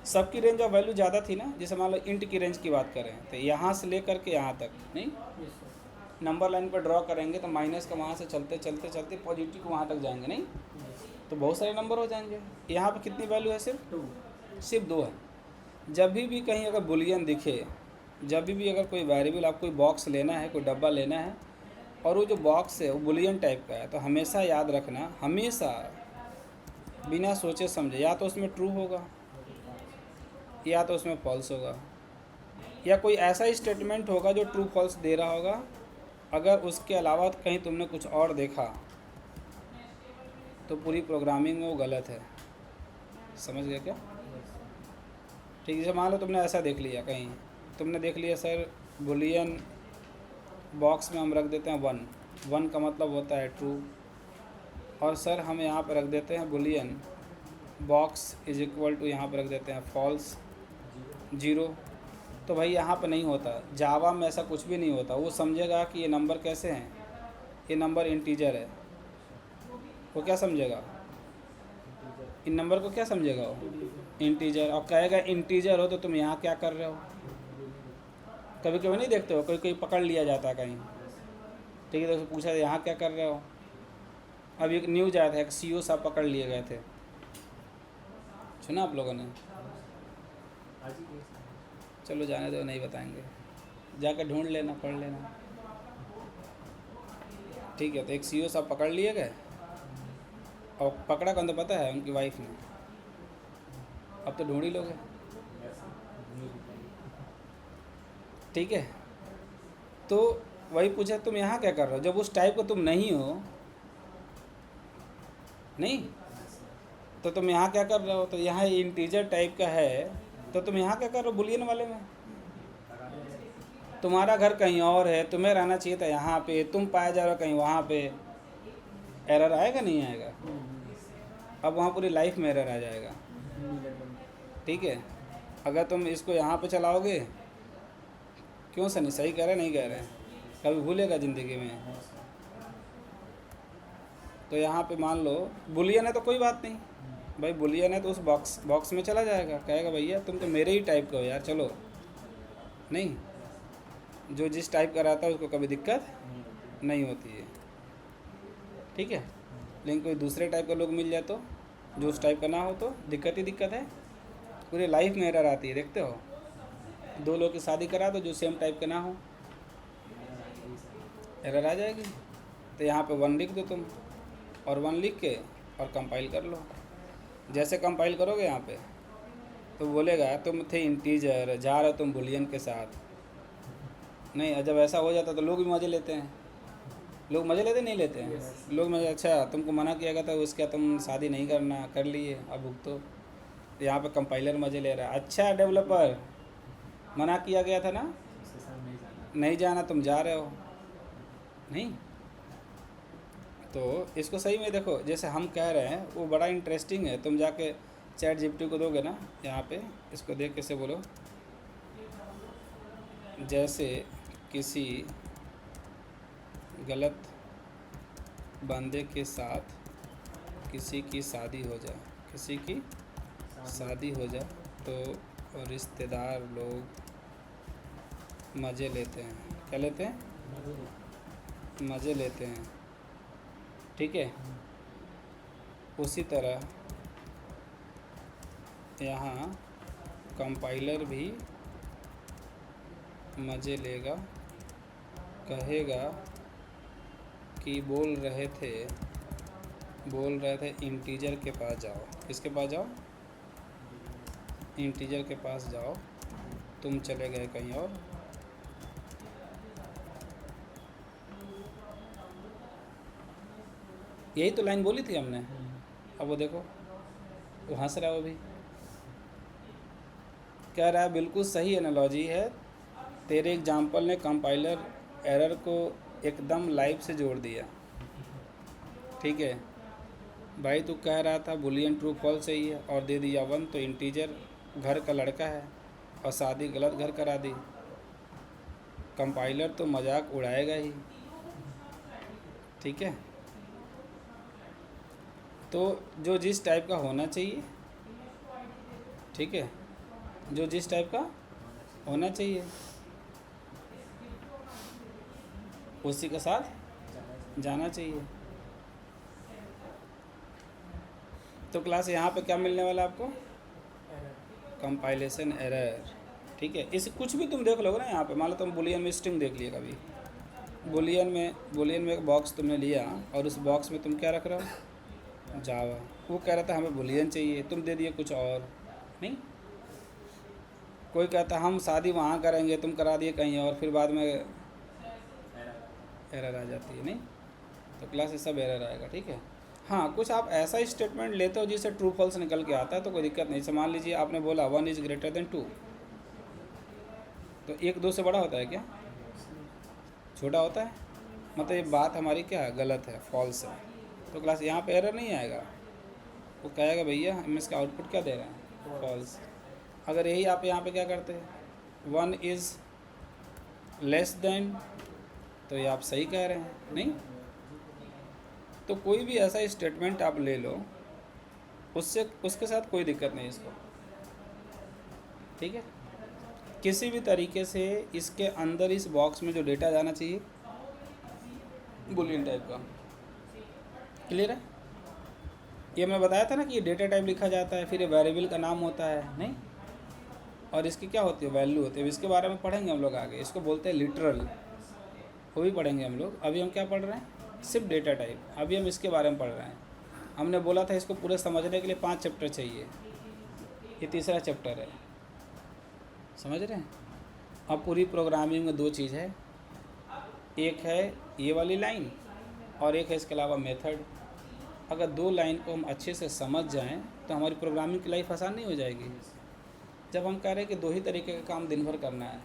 सबकी रेंज ऑफ वैल्यू ज़्यादा थी ना, जैसे मान लो इंट की रेंज की बात करें तो यहाँ से लेकर के यहाँ तक, नहीं नंबर लाइन पर ड्रॉ करेंगे तो माइनस का वहाँ से चलते चलते चलते पॉजिटिव को वहाँ तक जाएंगे, नहीं तो बहुत सारे नंबर हो जाएंगे। यहाँ पे कितनी वैल्यू है, सिर्फ 2 है। जब भी कहीं अगर बुलियन दिखे, जब भी अगर कोई वेरिएबल, आप कोई बॉक्स लेना है, कोई डब्बा लेना है, और वो जो बॉक्स है वो बुलियन टाइप का है, तो हमेशा याद रखना, हमेशा बिना सोचे समझे, या तो उसमें ट्रू होगा या तो उसमें फॉल्स होगा, या कोई ऐसा स्टेटमेंट होगा जो ट्रू फॉल्स दे रहा होगा। अगर उसके अलावा कहीं तुमने कुछ और देखा तो पूरी प्रोग्रामिंग में वो गलत है, समझ गए क्या? ठीक है, जैसे मान लो तुमने ऐसा देख लिया, कहीं तुमने देख लिया सर बुलियन बॉक्स में हम रख देते हैं 1 का मतलब होता है ट्रू, और सर हम यहाँ पर रख देते हैं boolean box is equal to, यहाँ पर रख देते हैं फॉल्स 0। तो भाई यहाँ पर नहीं होता, जावा में ऐसा कुछ भी नहीं होता। वो समझेगा कि ये नंबर कैसे हैं, ये नंबर इंटीजर है, वो क्या समझेगा, इन नंबर को क्या समझेगा वो, इंटीजर, और कहेगा इंटीजर हो तो तुम यहाँ क्या कर रहे हो। कभी कभी नहीं देखते हो, कोई कोई पकड़ लिया जाता है कहीं, ठीक है, तो उससे पूछा यहाँ क्या कर रहे हो। अब एक न्यूज आया था, एक CEO साहब पकड़ लिए गए थे, सुना आप लोगों ने? चलो जाने दो, नहीं बताएंगे, जाकर ढूंढ लेना, पढ़ लेना। ठीक है, तो एक CEO साहब पकड़ लिए गए, और पकड़ा कौन तो पता है? उनकी वाइफ ने। अब तो ढूंढ ही लोगे। ठीक है, तो वही पूछा तुम यहाँ क्या कर रहे हो, जब उस टाइप को तुम नहीं हो, नहीं तो तुम यहाँ क्या कर रहे हो? तो यहाँ इंटीजर टाइप का है, तो तुम यहाँ क्या कर रहे हो बुलियन वाले में? तुम्हारा घर कहीं और है, तुम्हें रहना चाहिए था यहाँ पे, तुम पाए जा रहे हो कहीं वहाँ पे। एरर आएगा नहीं आएगा? अब वहाँ पूरी लाइफ में एरर आ जाएगा। ठीक है, अगर तुम इसको यहाँ पे चलाओगे, क्यों सनी, सही कह रहे नहीं कह रहे? कभी भूलेगा ज़िंदगी में। तो यहाँ पे मान लो बुलियन है तो कोई बात नहीं भाई, बुलियन है तो उस बॉक्स में चला जाएगा, कहेगा भैया तुम तो मेरे ही टाइप का हो यार, चलो। नहीं, जो जिस टाइप का रहता है उसको कभी दिक्कत नहीं होती है। ठीक है, लेकिन कोई दूसरे टाइप का लोग मिल जाए तो, जो उस टाइप का ना हो, तो दिक्कत ही दिक्कत है। पूरी लाइफ में एरर आती है, देखते हो। दो लोग की शादी करा दो जो सेम टाइप के ना हो, एरर आ जाएगी। तो यहाँ पे 1 लिख दो तुम, और 1 लिख के और कंपाइल कर लो। जैसे कंपाइल करोगे यहाँ पे तो बोलेगा तुम थे इंटीजर, जा रहे हो तुम बुलियन के साथ। नहीं, जब ऐसा हो जाता तो लोग भी मज़े लेते हैं। लोग मज़े लेते नहीं लेते हैं? लोग मज़े, अच्छा तुमको मना किया गया था उसका, तुम शादी नहीं करना, कर लिए, अब भुगतो। तो यहाँ पे कंपाइलर मज़े ले रहा है। अच्छा डेवलपर, मना किया गया था ना, नहीं जाना, तुम जा रहे हो। नहीं, तो इसको सही में देखो, जैसे हम कह रहे हैं वो बड़ा इंटरेस्टिंग है। तुम जाके ChatGPT को दोगे ना, यहाँ पे इसको देख कैसे बोलो, जैसे किसी गलत बंदे के साथ किसी की शादी हो जाए, किसी की शादी हो जाए तो रिश्तेदार लोग मज़े लेते हैं। क्या लेते हैं? मज़े लेते हैं। ठीक है, उसी तरह यहाँ कंपाइलर भी मज़े लेगा, कहेगा कि बोल रहे थे इंटीजर के पास जाओ। किसके पास जाओ? इंटीजर के पास जाओ, तुम चले गए कहीं और। यही तो लाइन बोली थी हमने। अब वो देखो, वो हंस रहा है, वो भी कह रहा है बिल्कुल सही एनालॉजी है, तेरे एग्जाम्पल ने कंपाइलर एरर को एकदम लाइव से जोड़ दिया। ठीक है भाई, तू कह रहा था बुलियन ट्रू फॉल्स सही है और दे दिया 1, तो इंटीजर घर का लड़का है और शादी गलत घर करा दी। कंपाइलर तो मजाक उड़ाएगा ही। ठीक है, तो जो जिस टाइप का होना चाहिए, ठीक है, जो जिस टाइप का होना चाहिए उसी के साथ जाना चाहिए। तो क्लास यहाँ पे क्या मिलने वाला आपको? Compilation error. ठीक है, इस कुछ भी तुम देख लोगे ना यहाँ पे, मान लो तुम बुलियन में स्ट्रिंग देख लिए कभी, बुलियन में एक बॉक्स तुमने लिया और उस बॉक्स में तुम क्या रख रहे हो? जावा। वो कह रहा था हमें बुलियन चाहिए, तुम दे दिए कुछ और। नहीं, कोई कहता हम शादी वहाँ करेंगे, तुम करा दिए कहीं और, फिर बाद में एरर आ जाती है। नहीं, तो क्लास से सब एरर आएगा। ठीक है, हाँ, कुछ आप ऐसा स्टेटमेंट लेते हो जिससे ट्रू फॉल्स निकल के आता है तो कोई दिक्कत नहीं। से मान लीजिए आपने बोला 1 इज़ ग्रेटर देन 2, तो 1 2 से बड़ा होता है क्या? छोटा होता है। मतलब ये बात हमारी क्या है? गलत है, फॉल्स है। तो क्लास यहाँ पे एरर नहीं आएगा, वो कहेगा भैया हम इसका आउटपुट क्या दे रहे हैं? फॉल्स। अगर यही आप यहाँ पे क्या करते हैं, 1 इज़ लेस देन, तो ये आप सही कह रहे हैं। नहीं, तो कोई भी ऐसा स्टेटमेंट आप ले लो, उसके साथ कोई दिक्कत नहीं इसको। ठीक है, किसी भी तरीके से इसके अंदर इस बॉक्स में जो डेटा जाना चाहिए बुलियन टाइप का। क्लियर है? ये मैं बताया था ना कि ये डेटा टाइप लिखा जाता है, फिर ये वेरिएबल का नाम होता है नहीं, और इसकी क्या होती है, वैल्यू होती है। इसके बारे में पढ़ेंगे हम लोग आगे, इसको बोलते हैं लिटरल, वो भी पढ़ेंगे हम लोग। अभी हम क्या पढ़ रहे हैं, सिर्फ डेटा टाइप, अभी हम इसके बारे में पढ़ रहे हैं। हमने बोला था इसको पूरे समझने के लिए 5 चैप्टर चाहिए, ये तीसरा चैप्टर है, समझ रहे हैं? अब पूरी प्रोग्रामिंग में 2 चीज़ है, एक है ये वाली लाइन और एक है इसके अलावा मेथड। अगर 2 लाइन को हम अच्छे से समझ जाएं तो हमारी प्रोग्रामिंग की लाइफ आसान नहीं हो जाएगी। जब हम कह रहे हैं कि 2 ही तरीके का काम दिन भर करना है,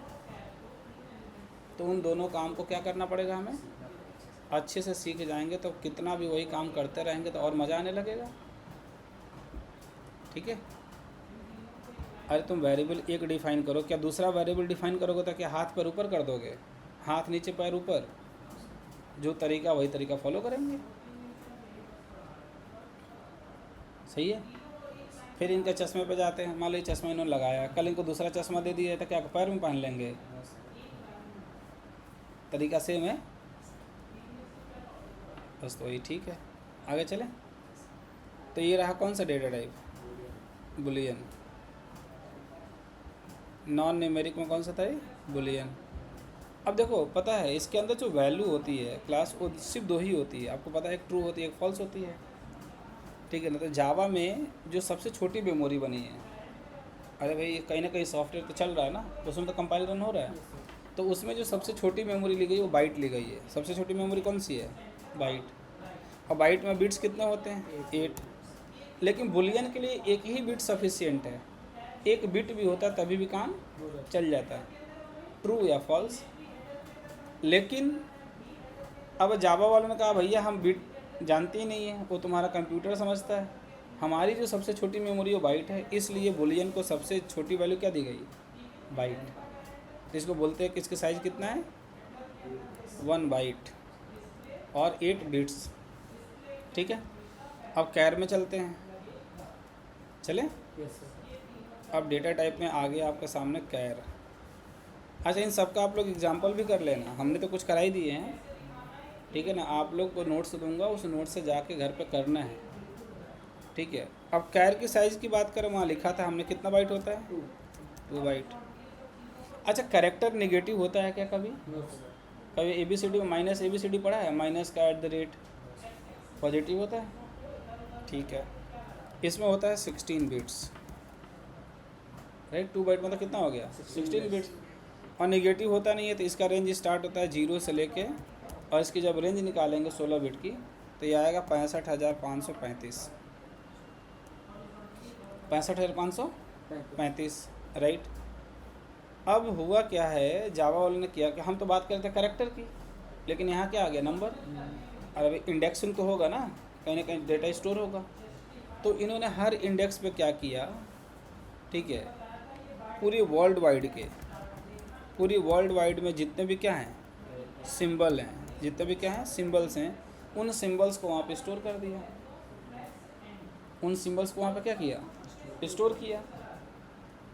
तो उन दोनों काम को क्या करना पड़ेगा, हमें अच्छे से सीख जाएंगे तो कितना भी वही काम करते रहेंगे तो और मज़ा आने लगेगा। ठीक है? अरे तुम वेरिएबल एक डिफ़ाइन करो, क्या दूसरा वेरिएबल डिफ़ाइन करोगे तो क्या हाथ पैर ऊपर कर दोगे? हाथ नीचे पैर ऊपर, जो तरीका वही तरीका फॉलो करेंगे। सही है? फिर इनके चश्मे पे जाते हैं, मान लो ये चश्मा इन्होंने लगाया, कल इनको दूसरा चश्मा दे दिया तो क्या पैर में पहन लेंगे? तरीका सेम है, बस तो ये ठीक है। आगे चलें, तो ये रहा कौन सा data type, Boolean. Non numeric में कौन सा था ये, बुलियन। अब देखो पता है इसके अंदर जो वैल्यू होती है क्लास, वो सिर्फ 2 ही होती है, आपको पता है, एक ट्रू होती है एक फॉल्स होती है। ठीक है ना? तो जावा में जो सबसे छोटी मेमोरी बनी है, अरे भाई कहीं ना कहीं सॉफ्टवेयर तो चल रहा है ना, उसमें तो कंपाइल रन हो रहा है, तो उसमें जो सबसे छोटी मेमोरी ली गई वो बाइट ली गई है। सबसे छोटी मेमोरी कौन सी है, बाइट। और बाइट में बिट्स कितने होते हैं, 8। लेकिन बुलियन के लिए एक ही बिट सफिशिएंट है, एक बिट भी होता है तभी भी काम चल जाता है, ट्रू या फॉल्स। लेकिन अब जावा वालों ने कहा भैया हम बिट जानते ही नहीं है, वो तुम्हारा कंप्यूटर समझता है, हमारी जो सबसे छोटी मेमोरी वो बाइट है, इसलिए बुलियन को सबसे छोटी वैल्यू क्या दी गई, बाइट। इसको बोलते हैं कि इसकी साइज़ कितना है, 1 बाइट और 8 बिट्स। ठीक है? अब कैर में चलते हैं, चलें? Yes sir. अब डेटा टाइप में आगे आपके सामने कैर। अच्छा, इन सब का आप लोग एग्जांपल भी कर लेना, हमने तो कुछ करा ही दिए हैं। ठीक है ना? आप लोग को नोट्स दूंगा, उस नोट से जाके घर पे करना है। ठीक है? अब कैर की साइज़ की बात करें, वहाँ लिखा था हमने कितना बाइट होता है, 2 बाइट। अच्छा, कैरेक्टर नेगेटिव होता है क्या कभी? No sir. कभी ABCD में माइनस ABCD पढ़ा है, माइनस का @ पॉजिटिव होता है? ठीक है, इसमें होता है 16 बिट्स, राइट। 2 बाइट मतलब कितना हो गया, 16 बिट्स। और नेगेटिव होता नहीं है, तो इसका रेंज स्टार्ट होता है 0 से लेके, और इसकी जब रेंज निकालेंगे 16 बिट की, तो ये आएगा 65,535, 65,535, राइट। अब हुआ क्या है, जावा वालों ने किया कि हम तो बात करते हैं कैरेक्टर की, लेकिन यहाँ क्या आ गया, नंबर। और अभी इंडेक्सिंग तो होगा ना कहीं डेटा स्टोर होगा, तो इन्होंने हर इंडेक्स पे क्या किया, ठीक है, पूरी वर्ल्ड वाइड में जितने भी क्या हैं, सिंबल हैं, जितने भी क्या हैं, सिंबल्स हैं, उन सिंबल्स को वहाँ पे स्टोर कर दिया। उन सिंबल्स को वहाँ पे क्या किया, स्टोर किया।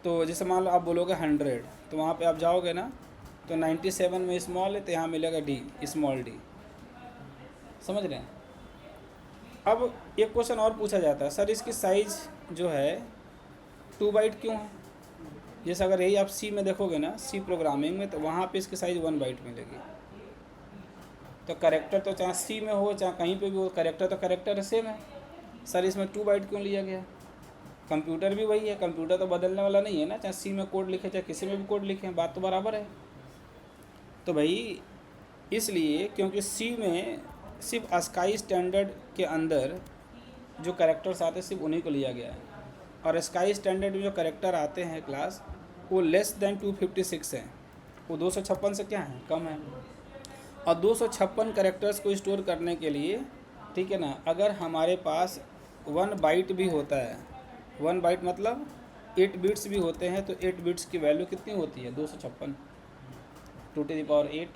तो जैसे मान लो आप बोलोगे 100, तो वहाँ पे आप जाओगे ना, तो 97 में स्मॉल है, तो यहाँ मिलेगा D, स्मॉल d। समझ रहे हैं? अब एक क्वेश्चन और पूछा जाता है, सर इसकी साइज़ जो है 2 बाइट क्यों है? जैसे अगर यही आप C में देखोगे ना, C प्रोग्रामिंग में, तो वहाँ पे इसकी साइज़ 1 बाइट मिलेगी। तो कैरेक्टर तो चाहे C में हो चाहे कहीं पे भी हो, कैरेक्टर तो कैरेक्टर सेम है, सर इसमें 2 बाइट क्यों लिया गया? कंप्यूटर भी वही है, कंप्यूटर तो बदलने वाला नहीं है ना, चाहे C में कोड लिखे चाहे किसी में भी कोड लिखे, बात तो बराबर है। तो भाई इसलिए क्योंकि C में सिर्फ स्काई स्टैंडर्ड के अंदर जो कैरेक्टर्स आते हैं सिर्फ उन्हीं को लिया गया है, और स्काई स्टैंडर्ड में जो कैरेक्टर आते हैं क्लास, वो लेस देन 256 हैं, वो 256 से क्या है, कम है। और 256 कैरेक्टर्स को स्टोर करने के लिए, ठीक है ना, अगर हमारे पास 1 बाइट भी होता है, 1 बाइट मतलब 8 बिट्स भी होते हैं, तो 8 बिट्स की वैल्यू कितनी होती है, 256, 2⁸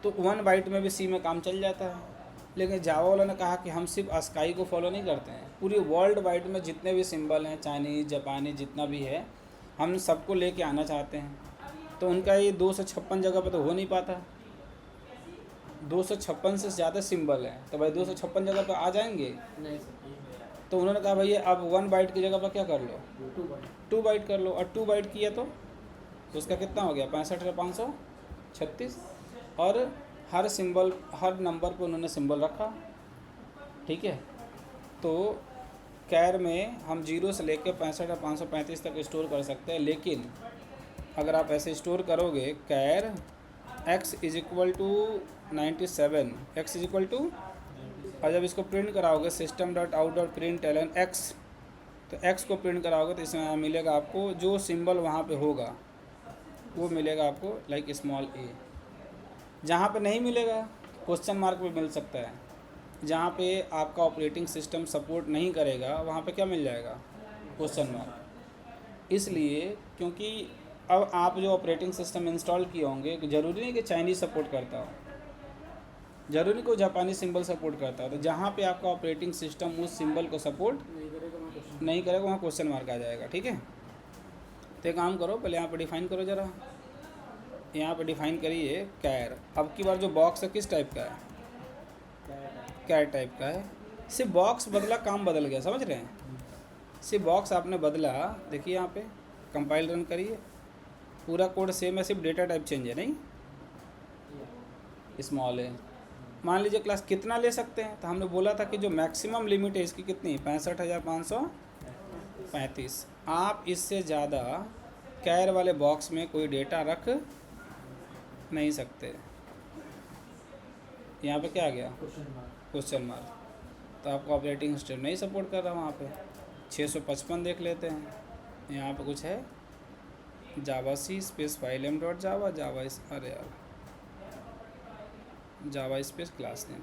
तो 1 बाइट में भी C में काम चल जाता है। लेकिन जावा वालों ने कहा कि हम सिर्फ स्काई को फॉलो नहीं करते हैं, पूरी वर्ल्ड वाइड में जितने भी सिंबल हैं, चाइनीज़ जापानी जितना भी है, हम सबको लेके आना चाहते हैं। तो उनका ये 256 जगह पे तो हो नहीं पाता, 256 से ज़्यादा सिंबल हैं, तो भाई 256 जगह पर आ जाएंगे। नहीं सर, तो उन्होंने कहा भैया अब 1 बाइट की जगह पर क्या कर लो, 2 बाइट। 2 बाइट कर लो। और 2 बाइट किया तो उसका कितना हो गया, 65,536। और हर सिंबल, हर नंबर पर उन्होंने सिंबल रखा, ठीक है। तो कैर में हम 0 से लेकर 65,535 तक स्टोर कर सकते हैं, लेकिन अगर आप ऐसे स्टोर करोगे char x is equal to 97, x is equal to, और जब इसको प्रिंट कराओगे system.out.println x, तो x को प्रिंट कराओगे तो इसमें मिलेगा आपको जो सिंबल वहाँ पे होगा वो मिलेगा आपको लाइक स्मॉल a। जहाँ पे नहीं मिलेगा क्वेश्चन मार्क पे मिल सकता है। जहाँ पे आपका ऑपरेटिंग सिस्टम सपोर्ट नहीं करेगा वहाँ पे क्या मिल जाएगा, क्वेश्चन मार्क। इसलिए क्योंकि अब आप जो ऑपरेटिंग सिस्टम इंस्टॉल किए होंगे, ज़रूरी नहीं कि चाइनीज़ सपोर्ट करता हो, ज़रूरी को जापानी सिंबल सपोर्ट करता हो, तो जहाँ पे आपका ऑपरेटिंग सिस्टम उस सिंबल को सपोर्ट नहीं करेगा मैं क्वेश्चन। नहीं करेगा वहाँ क्वेश्चन मार्क आ जाएगा, ठीक है। तो एक काम करो, पहले यहाँ पे डिफ़ाइन करो ज़रा, यहाँ पे डिफ़ाइन करिए कैर। अब की बार जो बॉक्स है किस टाइप का है, कैर टाइप का है। सिर्फ बॉक्स बदला, काम बदल गया, समझ रहे हैं। सिर्फ बॉक्स आपने बदला, देखिए यहाँ पे कंपाइल रन करिए, पूरा कोड सेम है, सिर्फ डेटा टाइप चेंज है, नहीं स्मॉल है। मान लीजिए क्लास कितना ले सकते हैं, तो हमने बोला था कि जो मैक्सिमम लिमिट है इसकी कितनी, 65,535। आप इससे ज़्यादा कैर वाले बॉक्स में कोई डेटा रख नहीं सकते। यहाँ पे क्या आ गया, क्वेश्चन मार्क। तो आपका ऑपरेटिंग सिस्टम नहीं सपोर्ट कर रहा वहाँ पे। 655 देख लेते हैं, यहाँ पे कुछ है javac space filename dot java, java अरे यार जावा स्पेस क्लास नेम,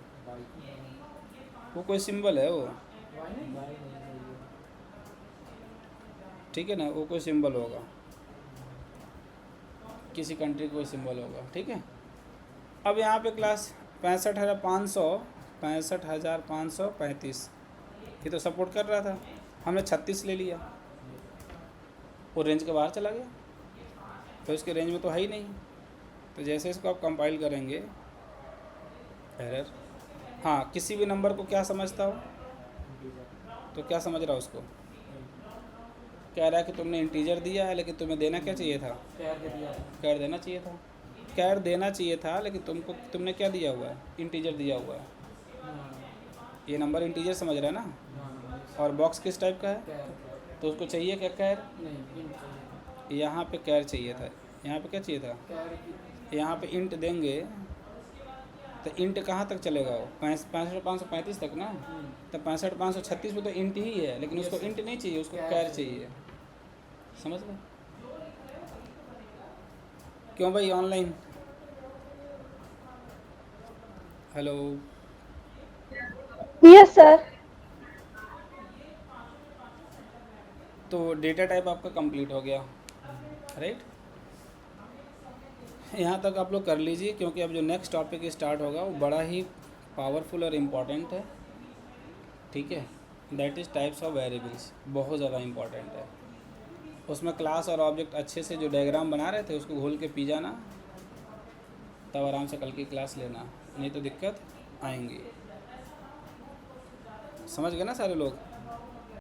वो कोई सिंबल है वो, ठीक है ना, वो कोई सिंबल होगा, किसी कंट्री का कोई सिंबल होगा, ठीक है। अब यहाँ पे क्लास 65,535 ये तो सपोर्ट कर रहा था, हमने 36 ले लिया, वो रेंज के बाहर चला गया, तो इसके रेंज में तो है ही नहीं। तो जैसे इसको आप कंपाइल करेंगे, एरर, हाँ किसी भी नंबर को क्या समझता हो, तो क्या समझ रहा हो उसको, कह रहा है कि तुमने इंटीजर दिया है, लेकिन तुम्हें देना क्या चाहिए था, कैर देना चाहिए था, कैर देना चाहिए था, लेकिन तुमने क्या दिया हुआ है, इंटीजर दिया हुआ है। ये नंबर इंटीजर समझ रहा है ना, और बॉक्स किस टाइप का है, तो उसको चाहिए क्या कैर, यहाँ पे कैर चाहिए था, यहाँ पे क्या चाहिए था, यहाँ पे इंट देंगे, तो इंट कहाँ तक चलेगा वो, 65,535 तक ना, तो 65,536 में तो इंट ही है, लेकिन उसको इंट नहीं चाहिए, उसको कैर चाहिए, समझ लो। क्यों भाई ऑनलाइन, हेलो, यस सर। तो डेटा टाइप आपका कंप्लीट हो गया, राइट। यहाँ तक आप लोग कर लीजिए, क्योंकि अब जो नेक्स्ट टॉपिक स्टार्ट होगा वो बड़ा ही पावरफुल और इम्पॉर्टेंट है, ठीक है। That is types of variables, बहुत ज़्यादा इम्पॉर्टेंट है। उसमें क्लास और ऑब्जेक्ट अच्छे से जो डायग्राम बना रहे थे उसको घोल के पी जाना, तब आराम से कल की क्लास लेना, नहीं तो दिक्कत आएंगी। समझ गए ना सारे लोग।